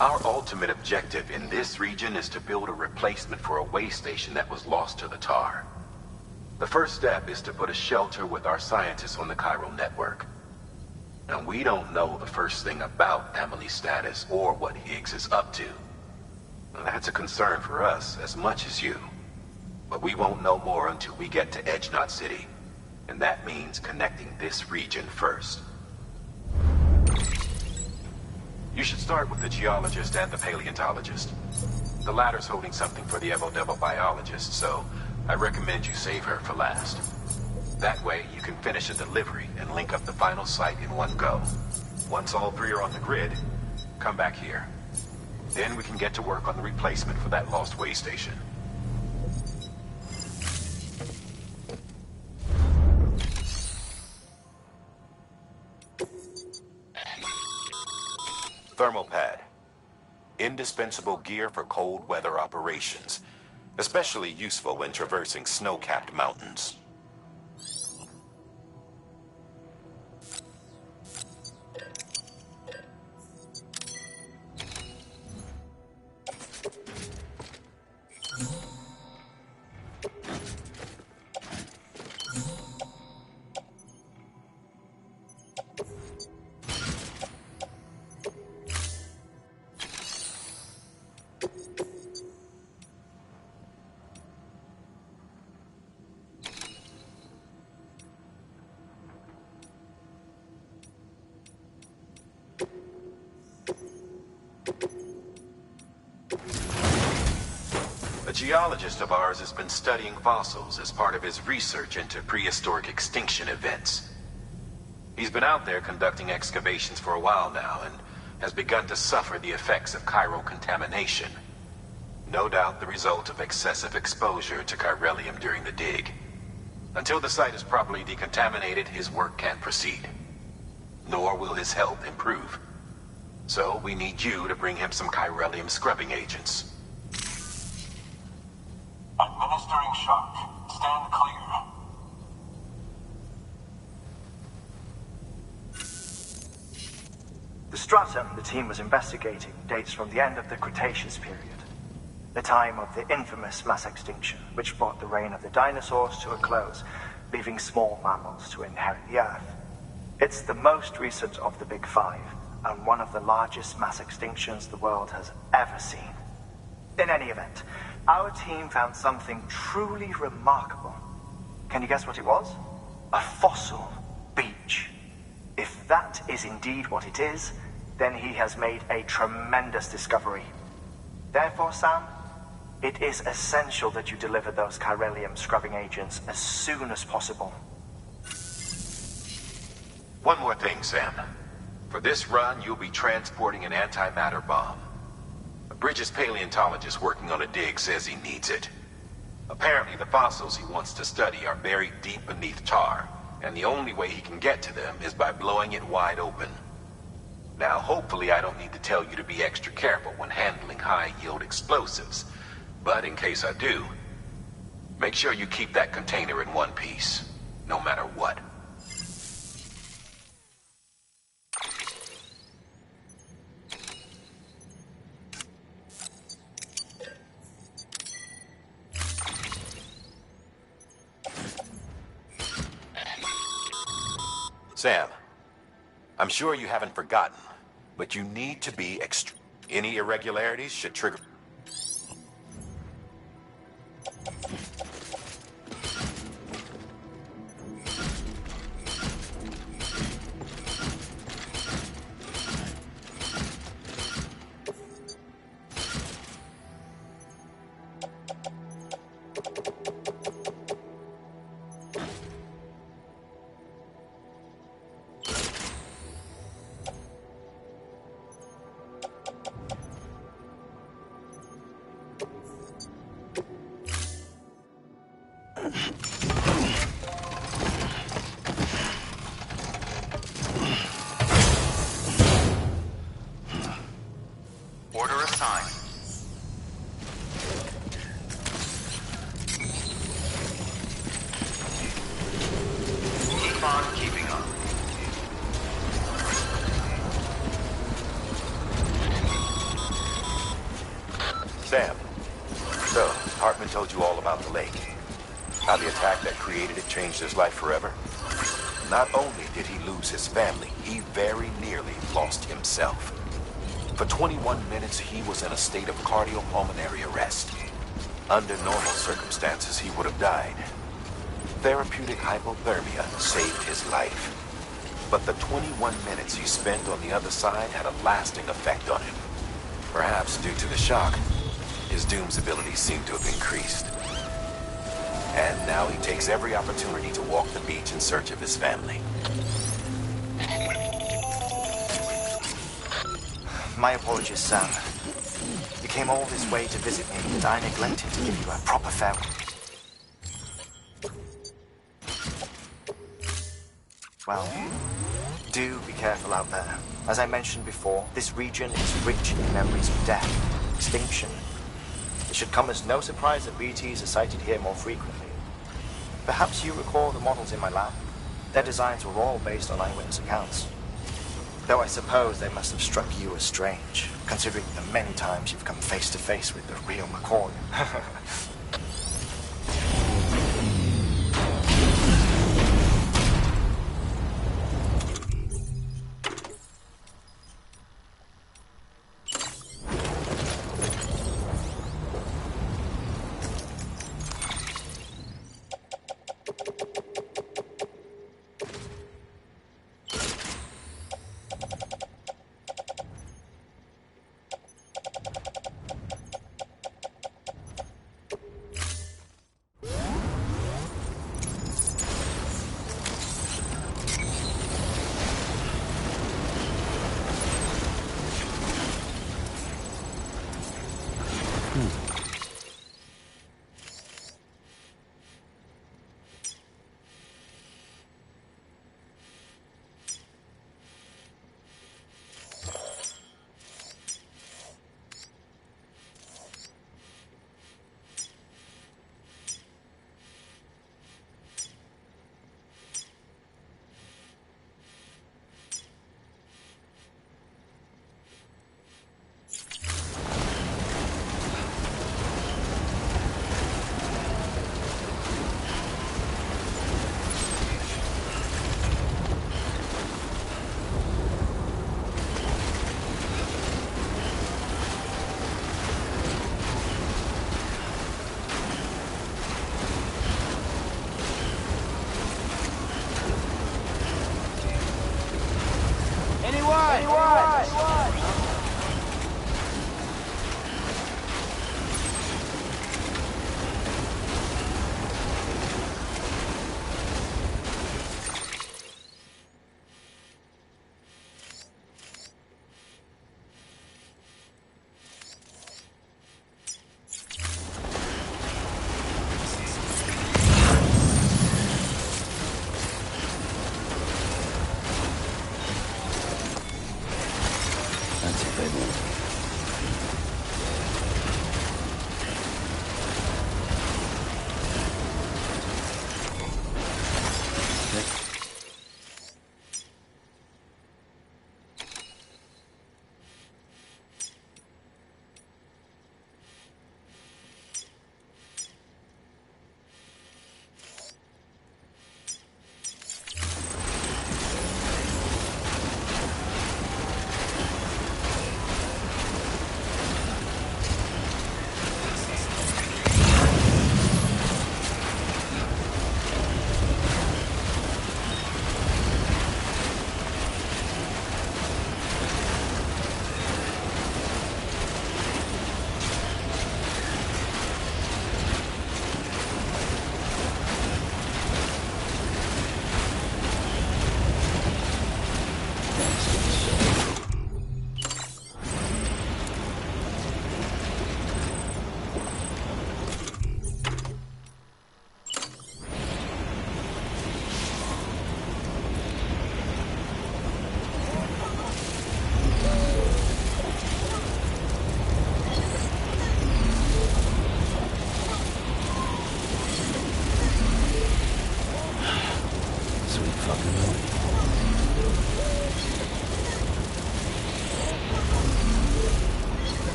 Our ultimate objective in this region is to build a replacement for a way station that was lost to the tar. The first step is to put a shelter with our scientists on the chiral network. Now, we don't know the first thing about Amelie's status or what Higgs is up to. Now, that's a concern for us as much as you. But we won't know more until we get to Edgenot City. And that means connecting this region first. You should start with the geologist and the paleontologist. The latter's holding something for the Evo-Devo biologist, so I recommend you save her for last. That way, you can finish a delivery and link up the final site in one go. Once all three are on the grid, come back here. Then we can get to work on the replacement for that lost way station. Thermal pad. Indispensable gear for cold weather operations. Especially useful when traversing snow-capped mountains. A geologist of ours has been studying fossils as part of his research into prehistoric extinction events. He's been out there conducting excavations for a while now and has begun to suffer the effects of chiral contamination. No doubt the result of excessive exposure to chiralium during the dig. Until the site is properly decontaminated, his work can't proceed. Nor will his health improve. So we need you to bring him some chiralium scrubbing agents. Administering shock. Stand clear. The stratum the team was investigating dates from the end of the Cretaceous period, the time of the infamous mass extinction, which brought the reign of the dinosaurs to a close, leaving small mammals to inherit the Earth. It's the most recent of the Big Five, and one of the largest mass extinctions the world has ever seen. In any event, our team found something truly remarkable. Can you guess what it was? A fossil beach. If that is indeed what it is, then he has made a tremendous discovery. Therefore, Sam, it is essential that you deliver those chiralium scrubbing agents as soon as possible. One more thing, Sam. For this run, you'll be transporting an antimatter bomb. A Bridges paleontologist working on a dig says he needs it. Apparently, the fossils he wants to study are buried deep beneath tar, and the only way he can get to them is by blowing it wide open. Now, hopefully I don't need to tell you to be extra careful when handling high-yield explosives, but in case I do, make sure you keep that container in one piece, no matter what. Sam, I'm sure you haven't forgotten, but you need to be extra. Any irregularities should trigger. Order assigned. Keep on keeping on. Sam, so, Hartman told you all about the lake. How the attack that created it changed his life forever? Not only did he lose his family, he very nearly lost himself. For 21 minutes, he was in a state of cardiopulmonary arrest. Under normal circumstances, he would have died. Therapeutic hypothermia saved his life. But the 21 minutes he spent on the other side had a lasting effect on him. Perhaps due to the shock, his Doom's abilities seem to have increased. And now he takes every opportunity to walk the beach in search of his family. My apologies, Sam. You came all this way to visit me, and I neglected to give you a proper farewell. Well, do be careful out there. As I mentioned before, this region is rich in memories of death, extinction. It should come as no surprise that BTs are sighted here more frequently. Perhaps you recall the models in my lab? Their designs were all based on eyewitness accounts. Though I suppose they must have struck you as strange, considering the many times you've come face to face with the real McCoy.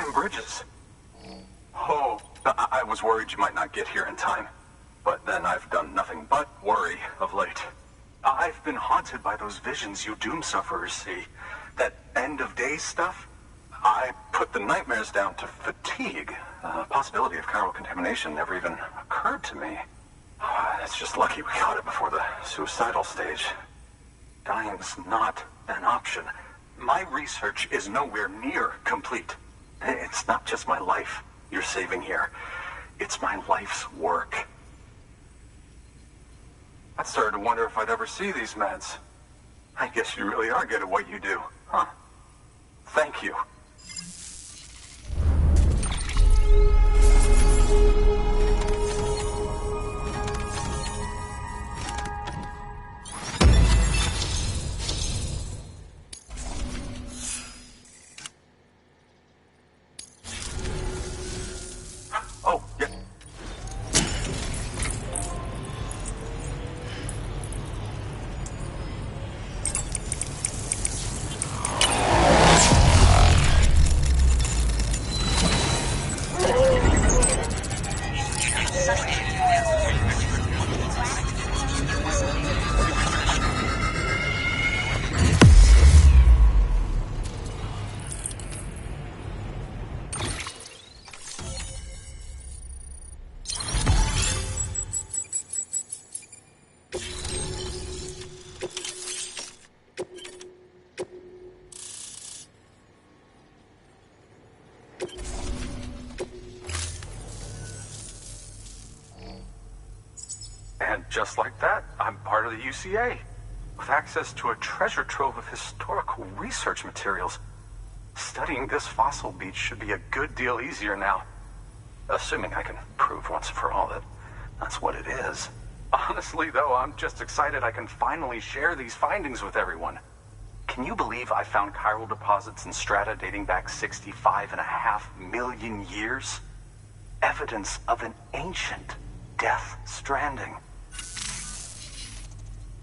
burning bridges. Oh, I was worried you might not get here in time. But then I've done nothing but worry of late. I've been haunted by those visions you doom sufferers see. That end-of-days stuff. I put the nightmares down to fatigue. The possibility of chiral contamination never even occurred to me. It's just lucky we got it before the suicidal stage. Dying's not an option. My research is nowhere near complete. It's not just my life you're saving here. It's my life's work. I started to wonder if I'd ever see these meds. I guess you really are good at what you do, huh? Thank you. Oh, yeah. And just like that, I'm part of the UCA, with access to a treasure trove of historical research materials. Studying this fossil beach should be a good deal easier now. Assuming I can prove once and for all that that's what it is. Honestly, though, I'm just excited I can finally share these findings with everyone. Can you believe I found chiral deposits in strata dating back 65.5 million years? Evidence of an ancient death stranding.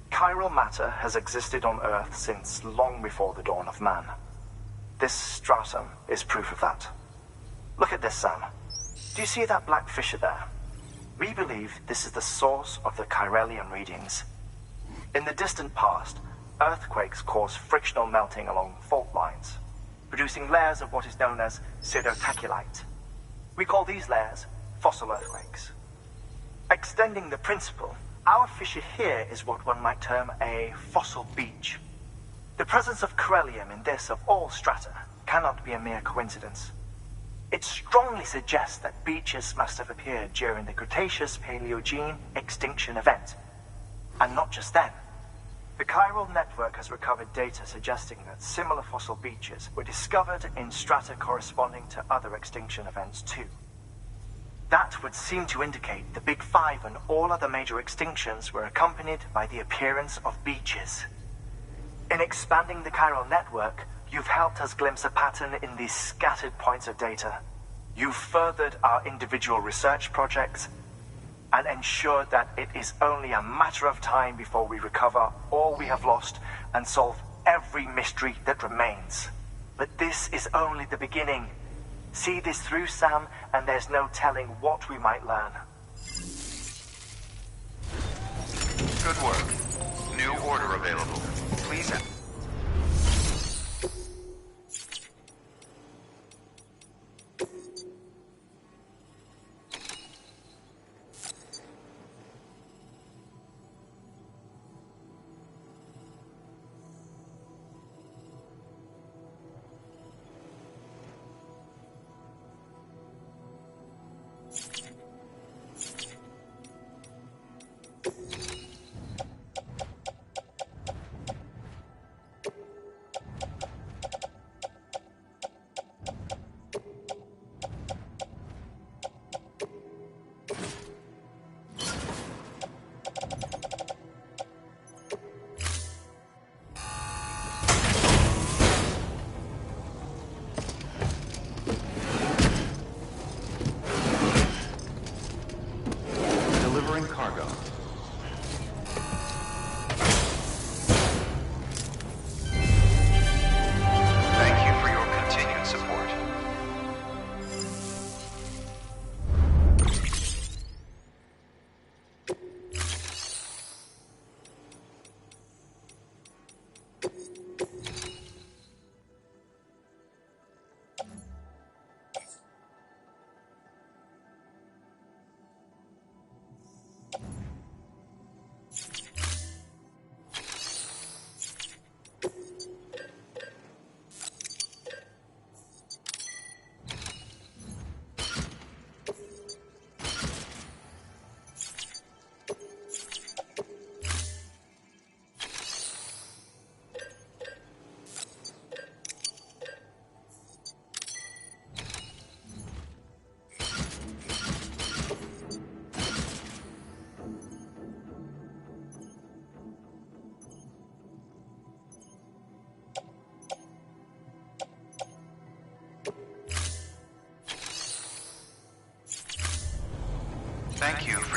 Chiral matter has existed on Earth since long before the dawn of man. This stratum is proof of that. Look at this, Sam. Do you see that black fissure there? We believe this is the source of the Chiralian readings. In the distant past, earthquakes caused frictional melting along fault lines, producing layers of what is known as pseudotachylite. We call these layers fossil earthquakes. Extending the principle, our fissure here is what one might term a fossil beach. The presence of chiralium in this of all strata cannot be a mere coincidence. It strongly suggests that beaches must have appeared during the Cretaceous-Paleogene extinction event. And not just then. The chiral network has recovered data suggesting that similar fossil beaches were discovered in strata corresponding to other extinction events too. That would seem to indicate the Big Five and all other major extinctions were accompanied by the appearance of beaches. In expanding the chiral network, you've helped us glimpse a pattern in these scattered points of data. You've furthered our individual research projects and ensured that it is only a matter of time before we recover all we have lost and solve every mystery that remains. But this is only the beginning. See this through, Sam, and there's no telling what we might learn. Good work. New order available. Please.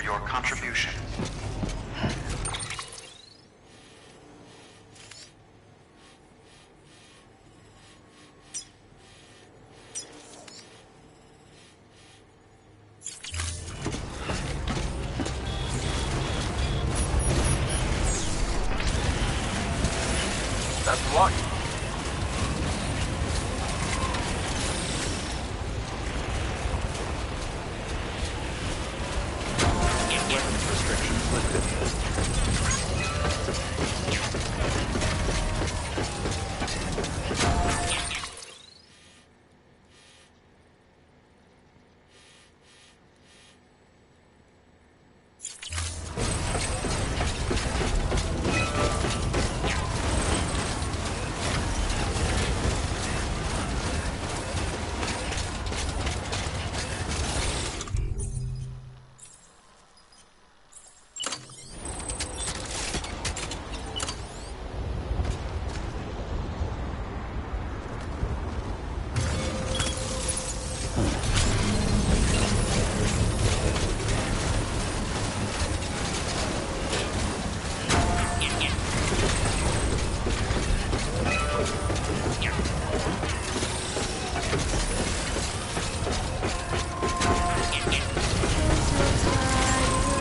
your contribution. That's luck. Weapons restrictions lifted.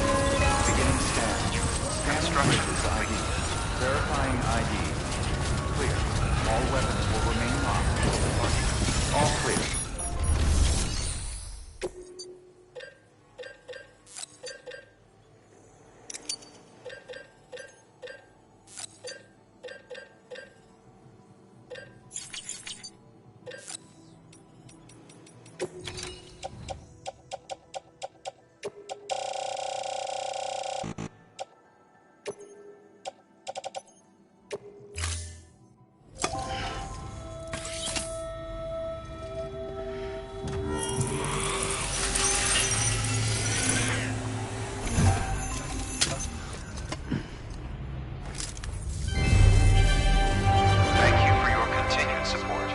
Beginning scan. Instructions ID. Verifying ID. Clear. All weapons will remain locked. All clear. Thank you for your continued support.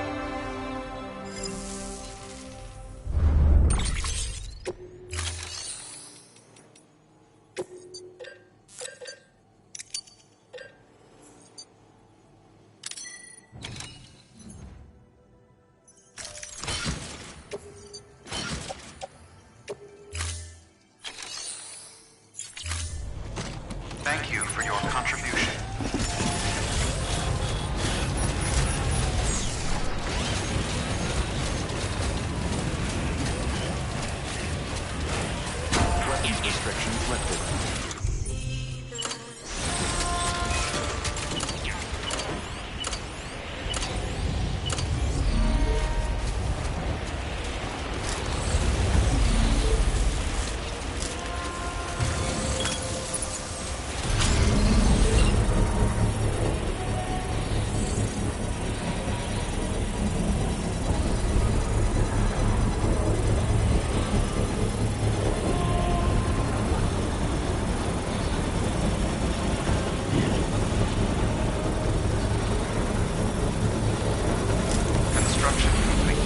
Thank you for your contribution. Weapons restrictions lifted. Construction complete.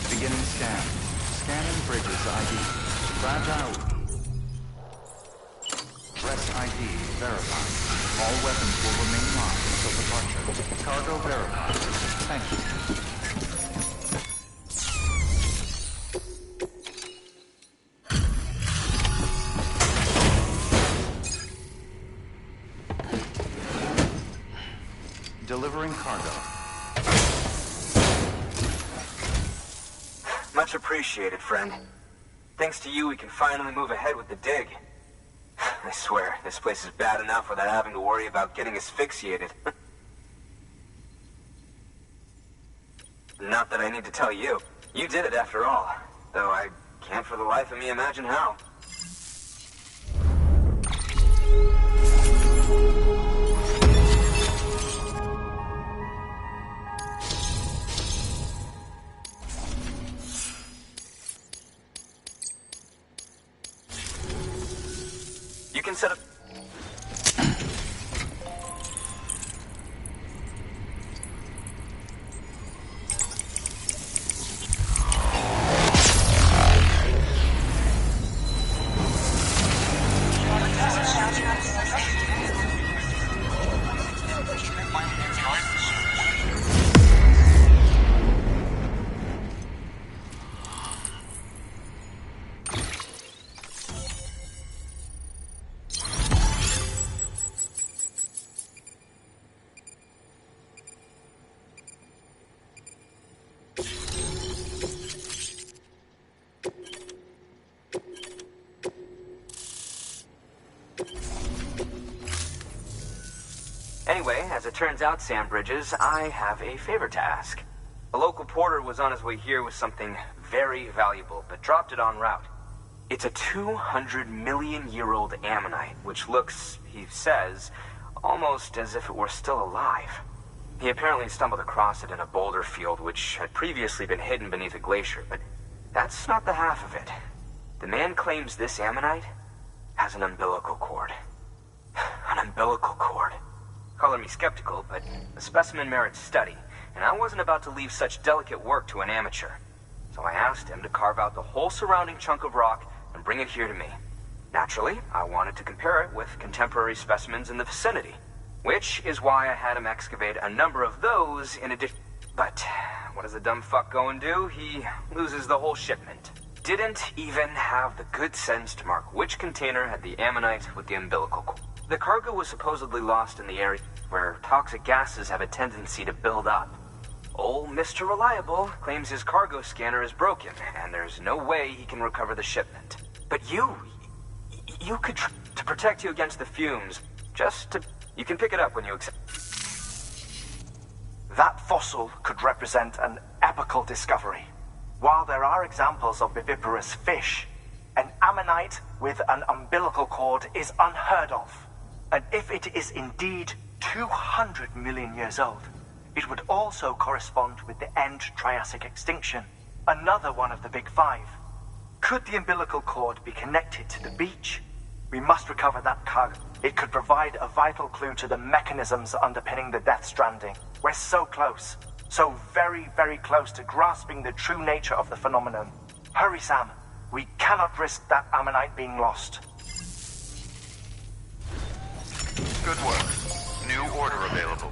Beginning scan. Scanning bridges ID. Fragile. Rest ID verified. All weapons will remain locked until departure. Cargo verified. Thank you. Delivering cargo. Much appreciated, friend. Thanks to you, we can finally move ahead with the dig. I swear, this place is bad enough without having to worry about getting asphyxiated. Not that I need to tell you. You did it after all. Though I can't for the life of me imagine how. You can set up... Anyway, as it turns out, Sam Bridges, I have a favor to ask. A local porter was on his way here with something very valuable, but dropped it en route. It's a 200-million-year-old ammonite, which looks, he says, almost as if it were still alive. He apparently stumbled across it in a boulder field, which had previously been hidden beneath a glacier, but that's not the half of it. The man claims this ammonite has an umbilical cord. An umbilical cord. Color me skeptical, but the specimen merits study, and I wasn't about to leave such delicate work to an amateur. So I asked him to carve out the whole surrounding chunk of rock and bring it here to me. Naturally, I wanted to compare it with contemporary specimens in the vicinity, which is why I had him excavate a number of those in addition. But what does the dumb fuck go and do? He loses the whole shipment. Didn't even have the good sense to mark which container had the ammonite with the umbilical cord. The cargo was supposedly lost in the area where toxic gases have a tendency to build up. Old Mr. Reliable claims his cargo scanner is broken, and there's no way he can recover the shipment. But you could to protect you against the fumes, you can pick it up when you accept. That fossil could represent an epical discovery. While there are examples of viviparous fish, an ammonite with an umbilical cord is unheard of. And if it is indeed 200 million years old, it would also correspond with the end Triassic extinction, another one of the big five. Could the umbilical cord be connected to the beach? We must recover that cargo. It could provide a vital clue to the mechanisms underpinning the Death Stranding. We're so close, so very, very close to grasping the true nature of the phenomenon. Hurry, Sam. We cannot risk that ammonite being lost. Good work. New order available.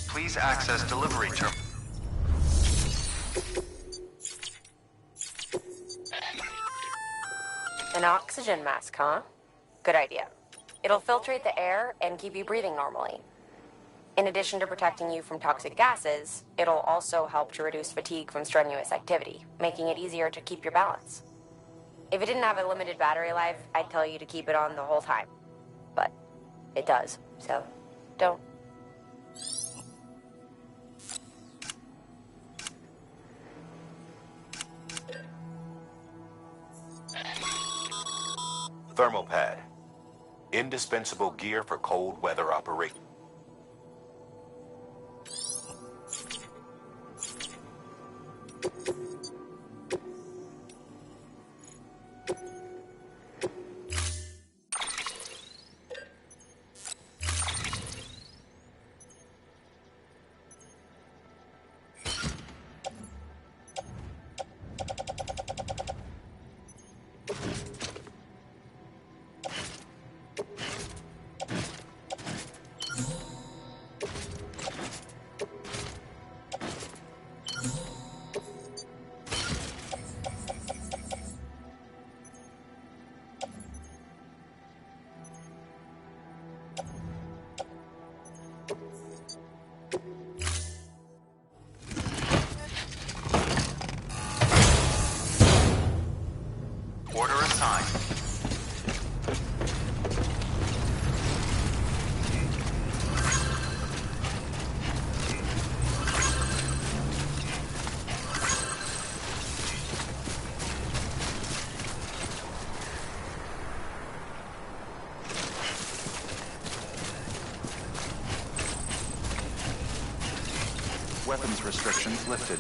Please access delivery terminal. An oxygen mask, huh? Good idea. It'll filtrate the air and keep you breathing normally. In addition to protecting you from toxic gases, it'll also help to reduce fatigue from strenuous activity, making it easier to keep your balance. If it didn't have a limited battery life, I'd tell you to keep it on the whole time. But it does, so don't. Thermal pad. Indispensable gear for cold weather operation. Order assigned. Weapons restrictions lifted.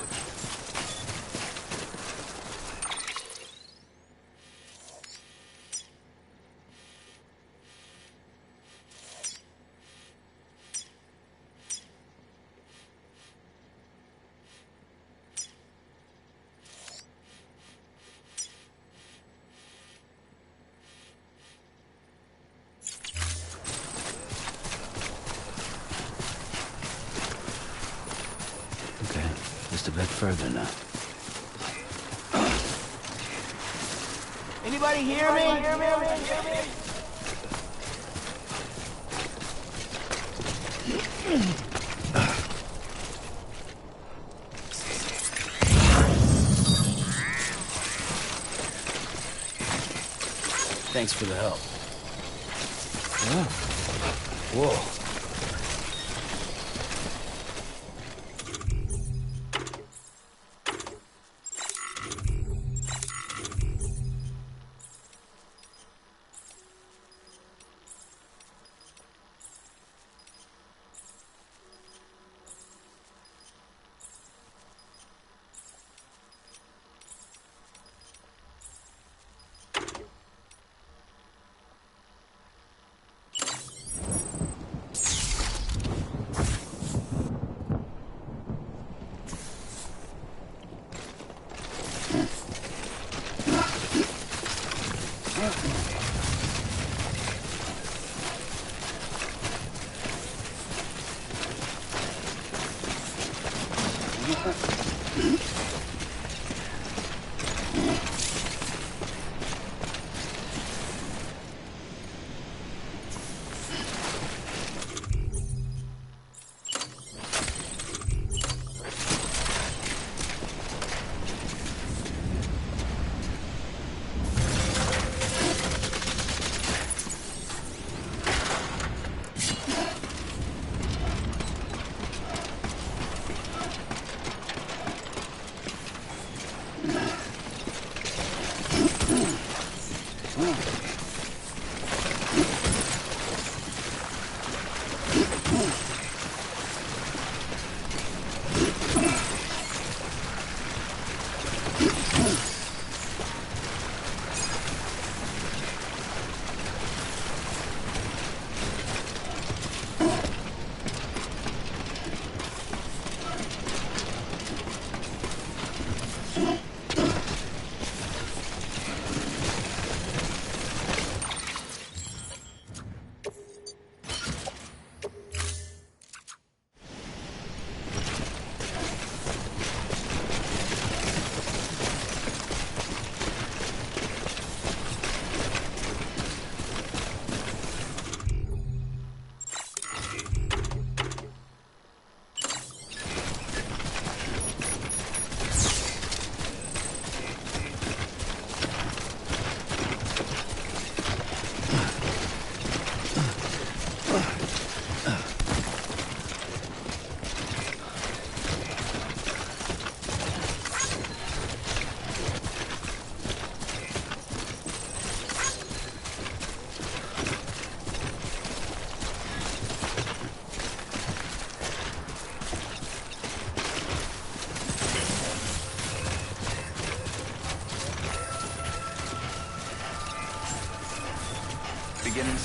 Okay, just a bit further now. Anybody hear me? Thanks for the help. Whoa.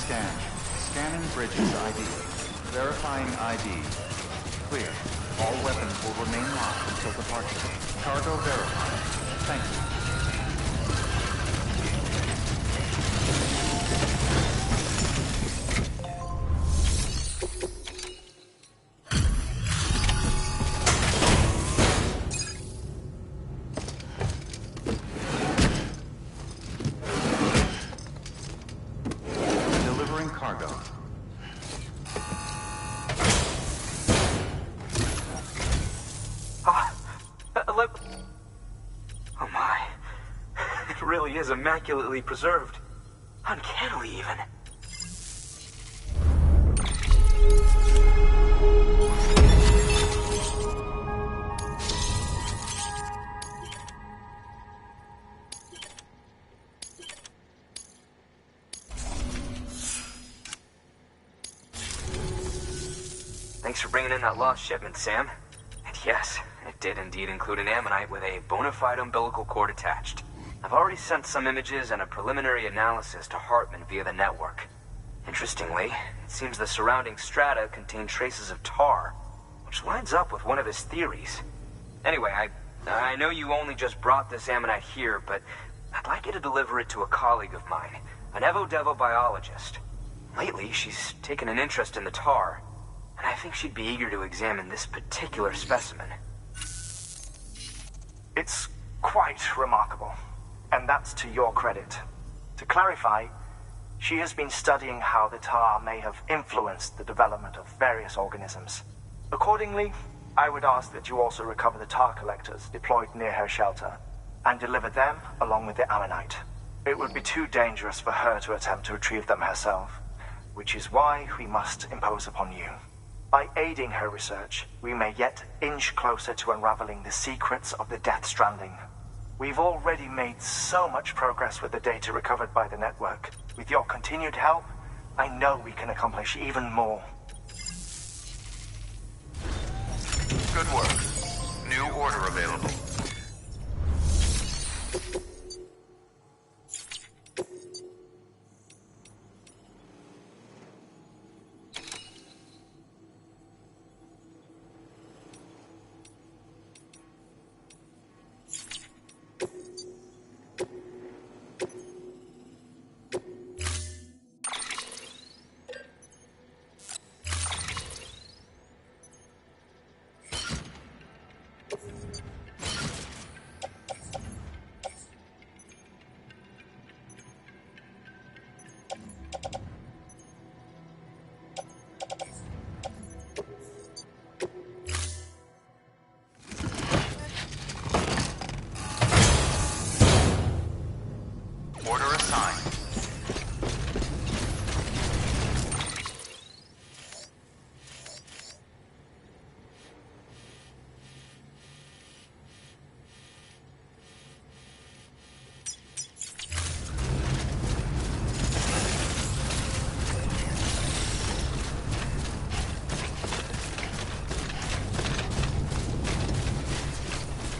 scan. Scanning bridges ID. Verifying ID. Clear. All weapons will remain locked until departure. Cargo verified. Thank you. Delivering cargo. Oh my. It really is immaculately preserved. Uncannily, even. Thanks for bringing in that lost shipment, Sam. And yes, it did indeed include an ammonite with a bona fide umbilical cord attached. I've already sent some images and a preliminary analysis to Hartman via the network. Interestingly, it seems the surrounding strata contain traces of tar, which lines up with one of his theories. Anyway, I know you only just brought this ammonite here, but I'd like you to deliver it to a colleague of mine, an Evo-Devo biologist. Lately, she's taken an interest in the tar, and I think she'd be eager to examine this particular specimen. It's quite remarkable, and that's to your credit. To clarify, she has been studying how the tar may have influenced the development of various organisms. Accordingly, I would ask that you also recover the tar collectors deployed near her shelter, and deliver them along with the ammonite. It would be too dangerous for her to attempt to retrieve them herself, which is why we must impose upon you. By aiding her research, we may yet inch closer to unraveling the secrets of the Death Stranding. We've already made so much progress with the data recovered by the network. With your continued help, I know we can accomplish even more. Good work. New order available.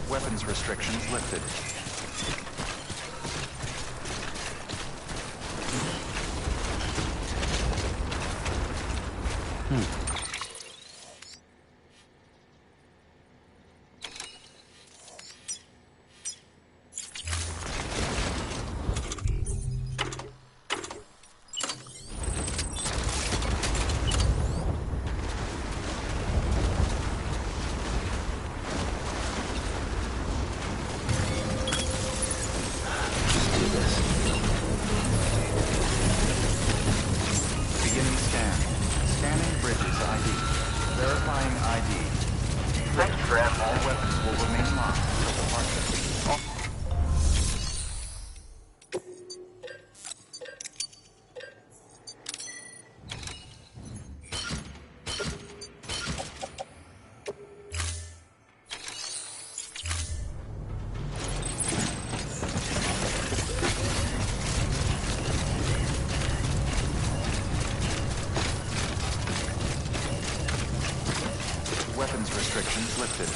Weapons restrictions lifted. Weapons restrictions lifted.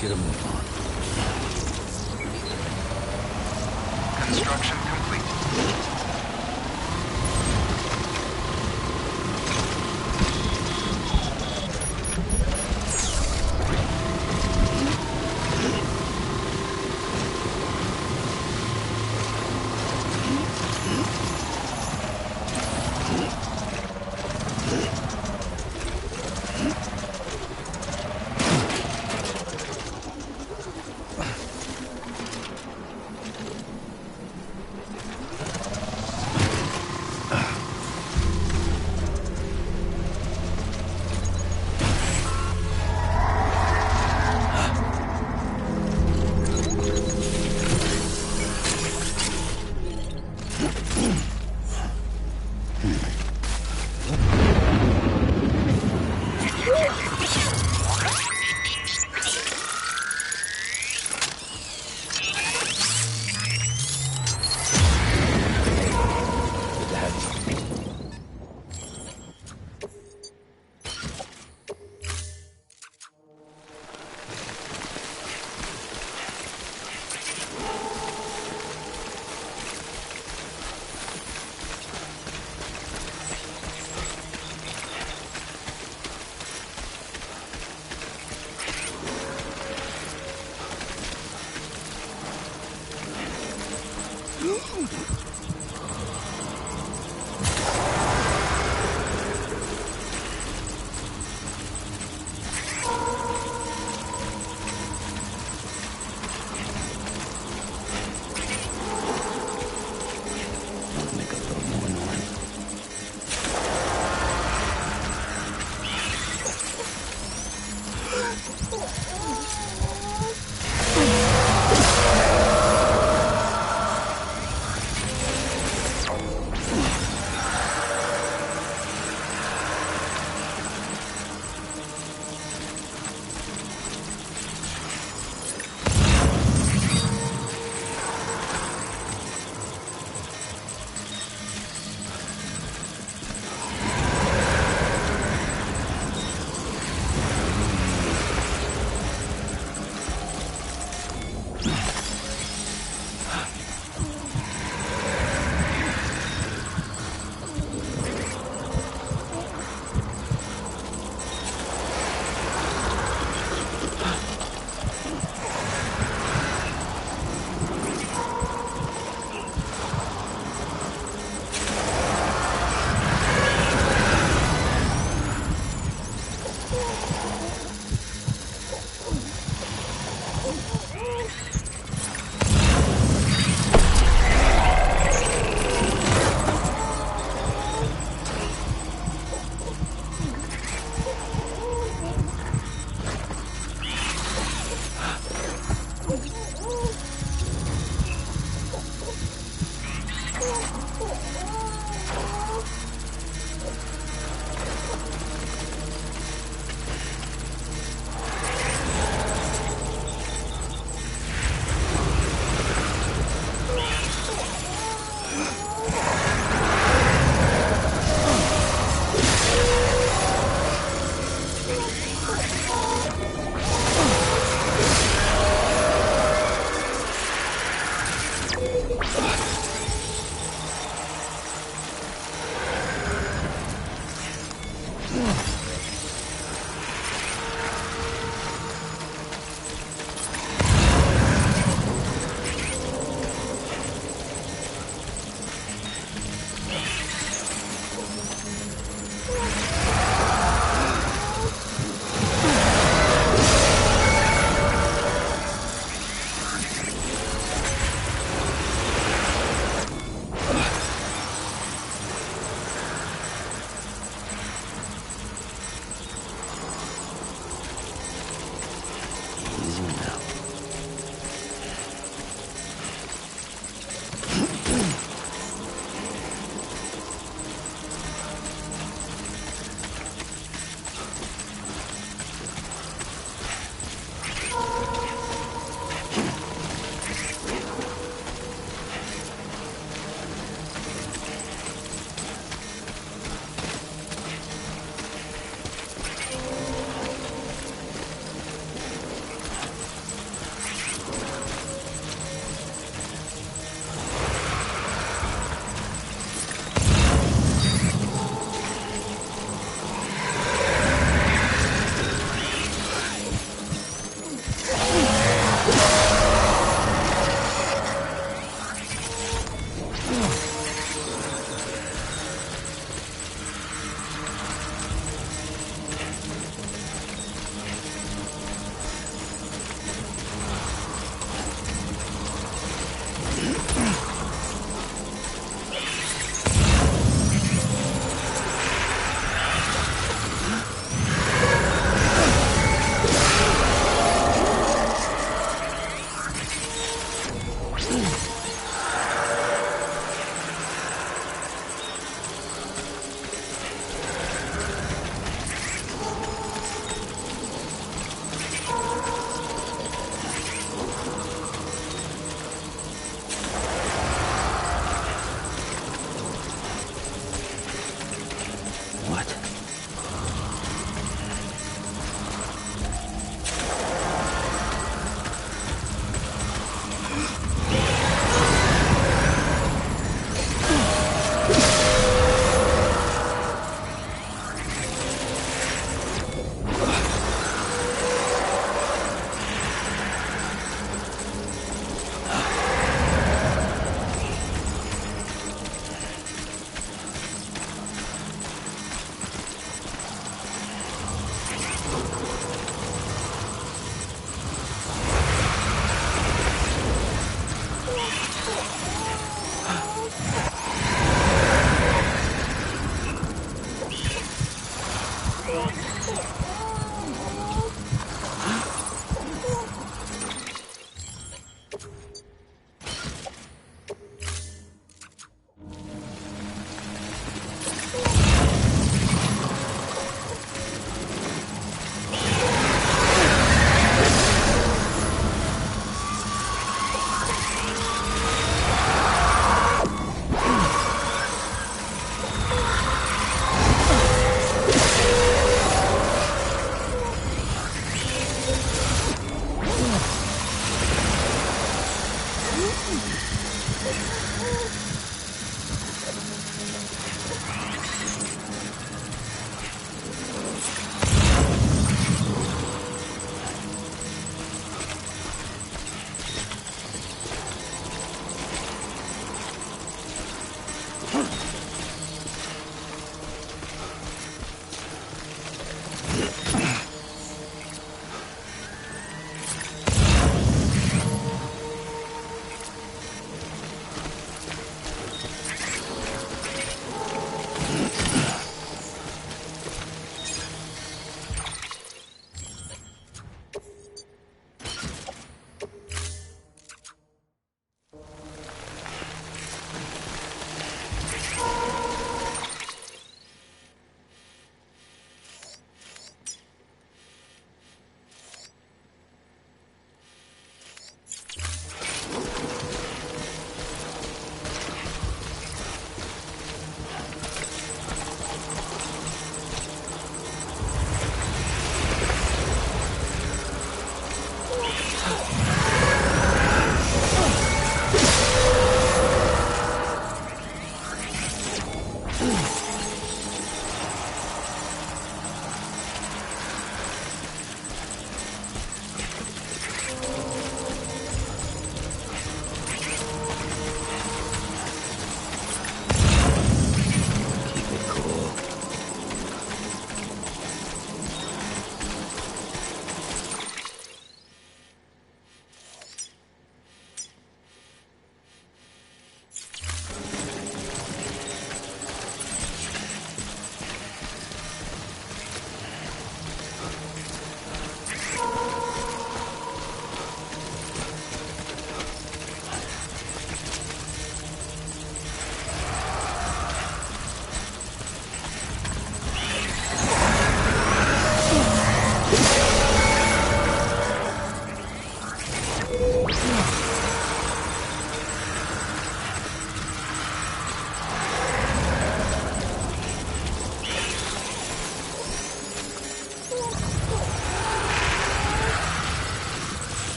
get a move on. Construction complete.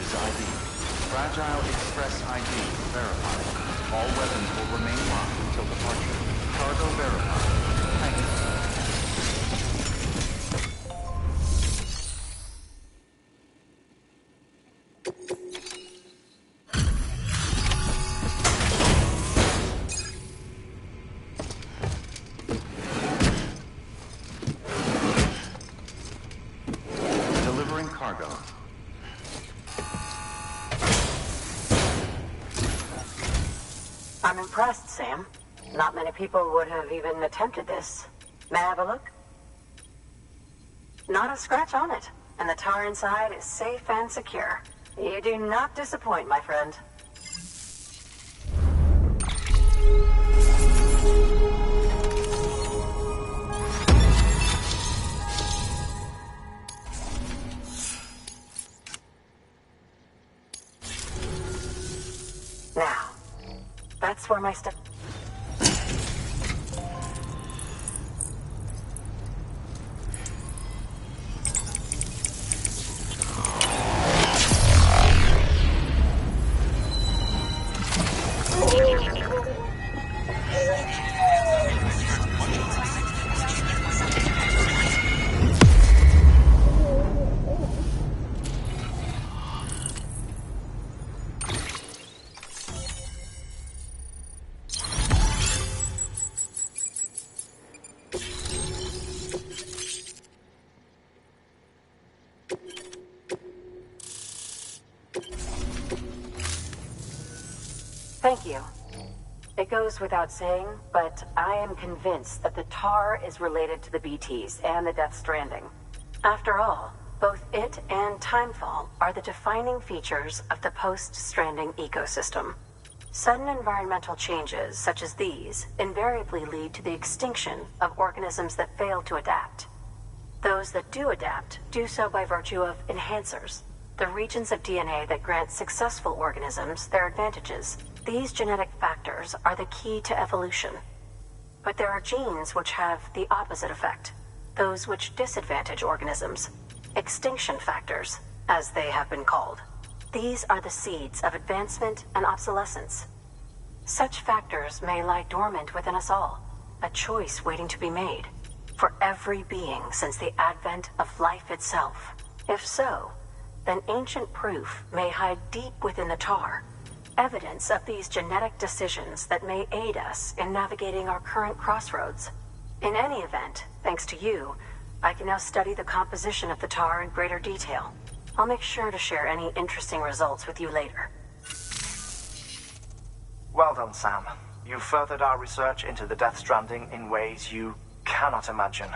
Bridges ID. Fragile Express ID verified. All weapons will remain locked until departure. Cargo verified. Thank you. Delivering cargo. I'm impressed, Sam. Not many people would have even attempted this. May I have a look? Not a scratch on it, and the tar inside is safe and secure. You do not disappoint, my friend. Now, that's where my stuff... Thank you. It goes without saying, but I am convinced that the tar is related to the BTs and the Death Stranding. After all, both it and Timefall are the defining features of the post-Stranding ecosystem. Sudden environmental changes such as these invariably lead to the extinction of organisms that fail to adapt. Those that do adapt do so by virtue of enhancers, the regions of DNA that grant successful organisms their advantages. These genetic factors are the key to evolution. But there are genes which have the opposite effect, those which disadvantage organisms, extinction factors, as they have been called. These are the seeds of advancement and obsolescence. Such factors may lie dormant within us all, a choice waiting to be made, for every being since the advent of life itself. If so, then ancient proof may hide deep within the tar, evidence of these genetic decisions that may aid us in navigating our current crossroads. In any event, thanks to you, I can now study the composition of the tar in greater detail. I'll make sure to share any interesting results with you later. Well done, Sam. You furthered our research into the Death Stranding in ways you cannot imagine.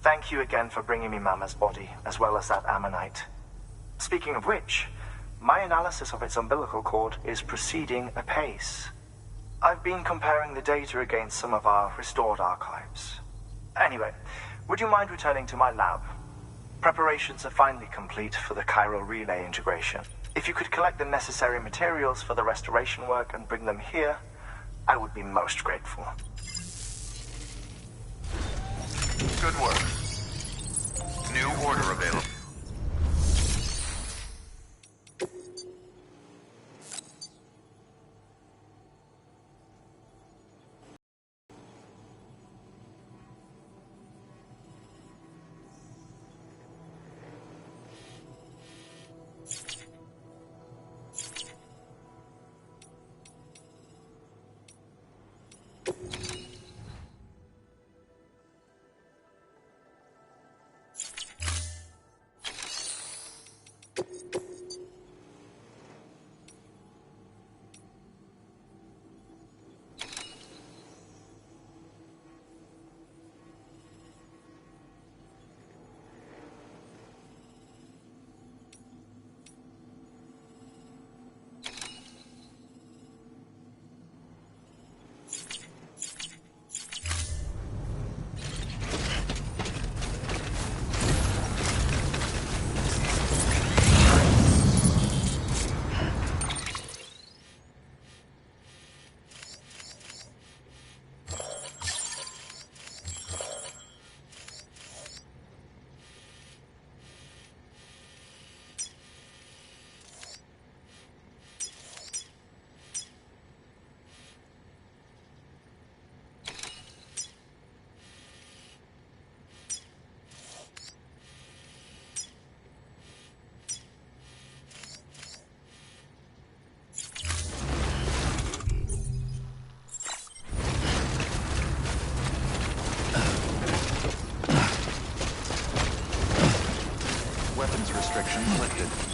Thank you again for bringing me Mama's body, as well as that ammonite. Speaking of which, my analysis of its umbilical cord is proceeding apace. I've been comparing the data against some of our restored archives. Anyway, would you mind returning to my lab? Preparations are finally complete for the Cairo relay integration. If you could collect the necessary materials for the restoration work and bring them here, I would be most grateful. Good work. New order available. weapons restrictions lifted.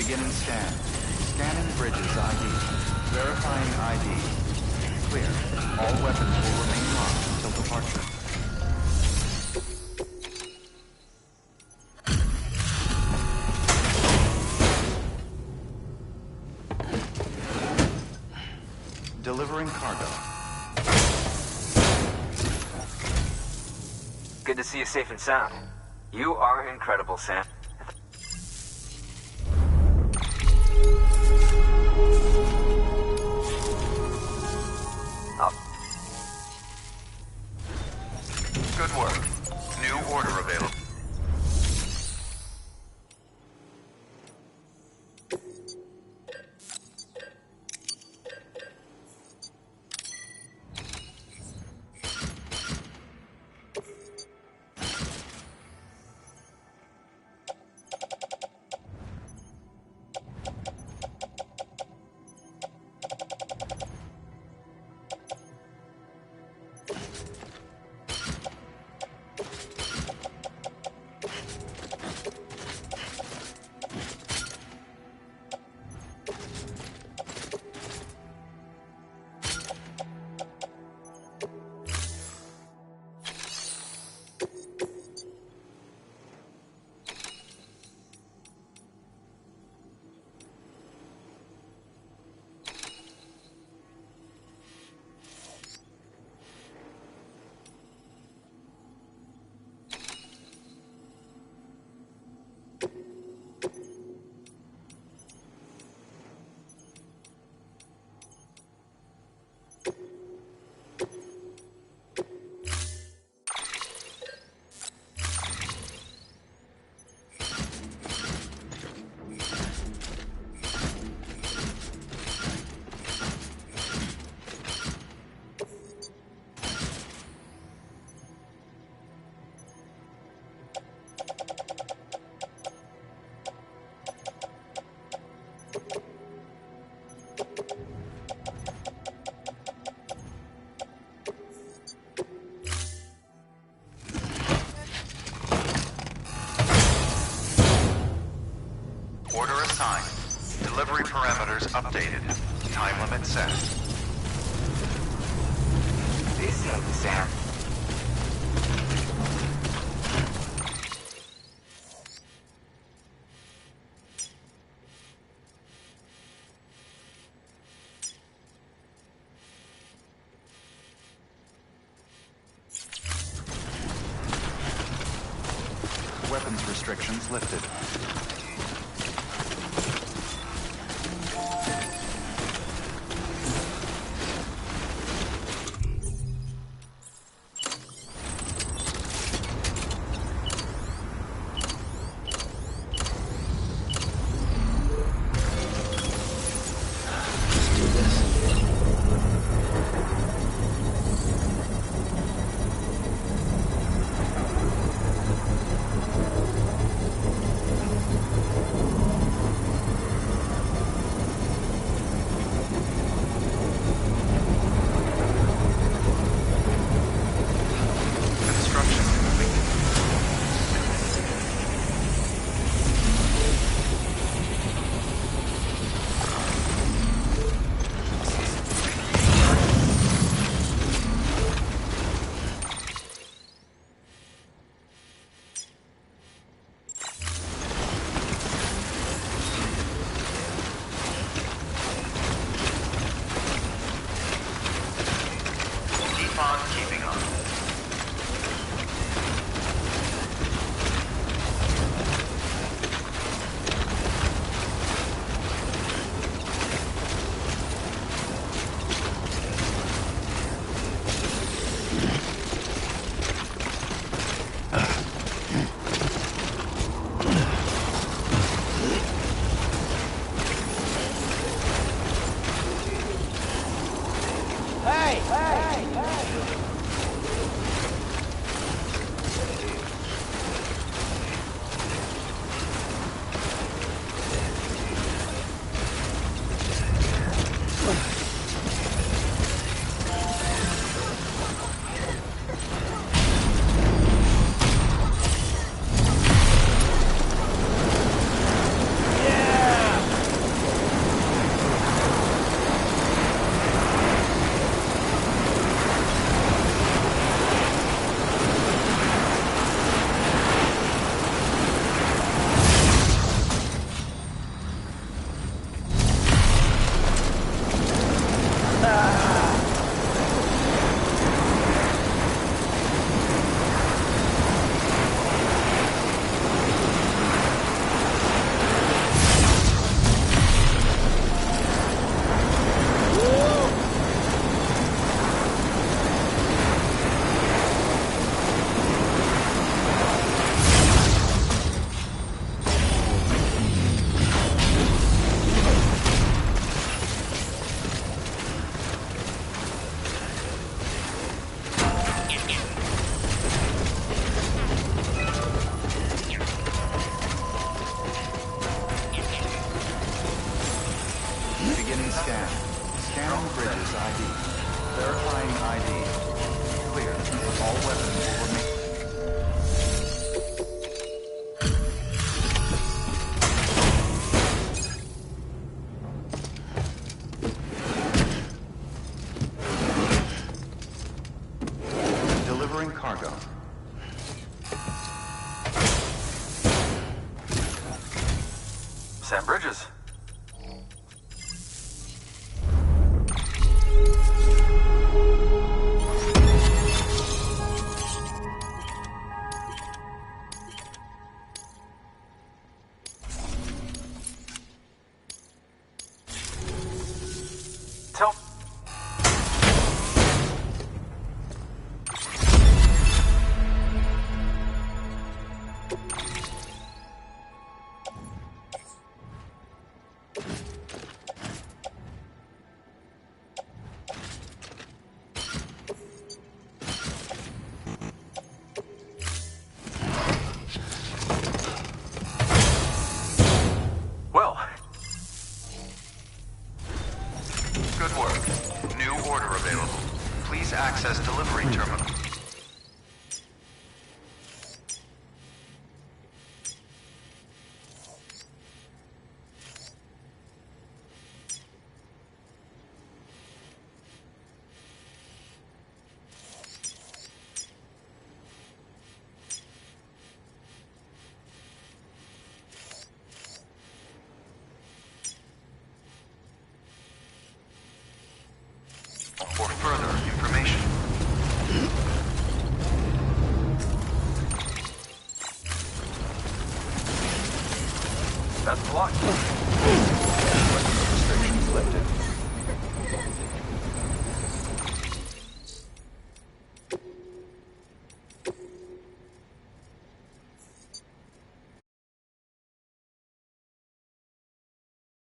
Beginning scan. Scanning bridges ID. Verifying ID. Clear. All weapons will remain locked until departure. Delivering cargo. Good to see you safe and sound. You are incredible, Sam. assigned. Delivery parameters updated. Time limit set. This ain't Sam. Weapons restrictions lifted. Sam Bridges. Tell... Well, Good work. New order available. Please access delivery terminal. further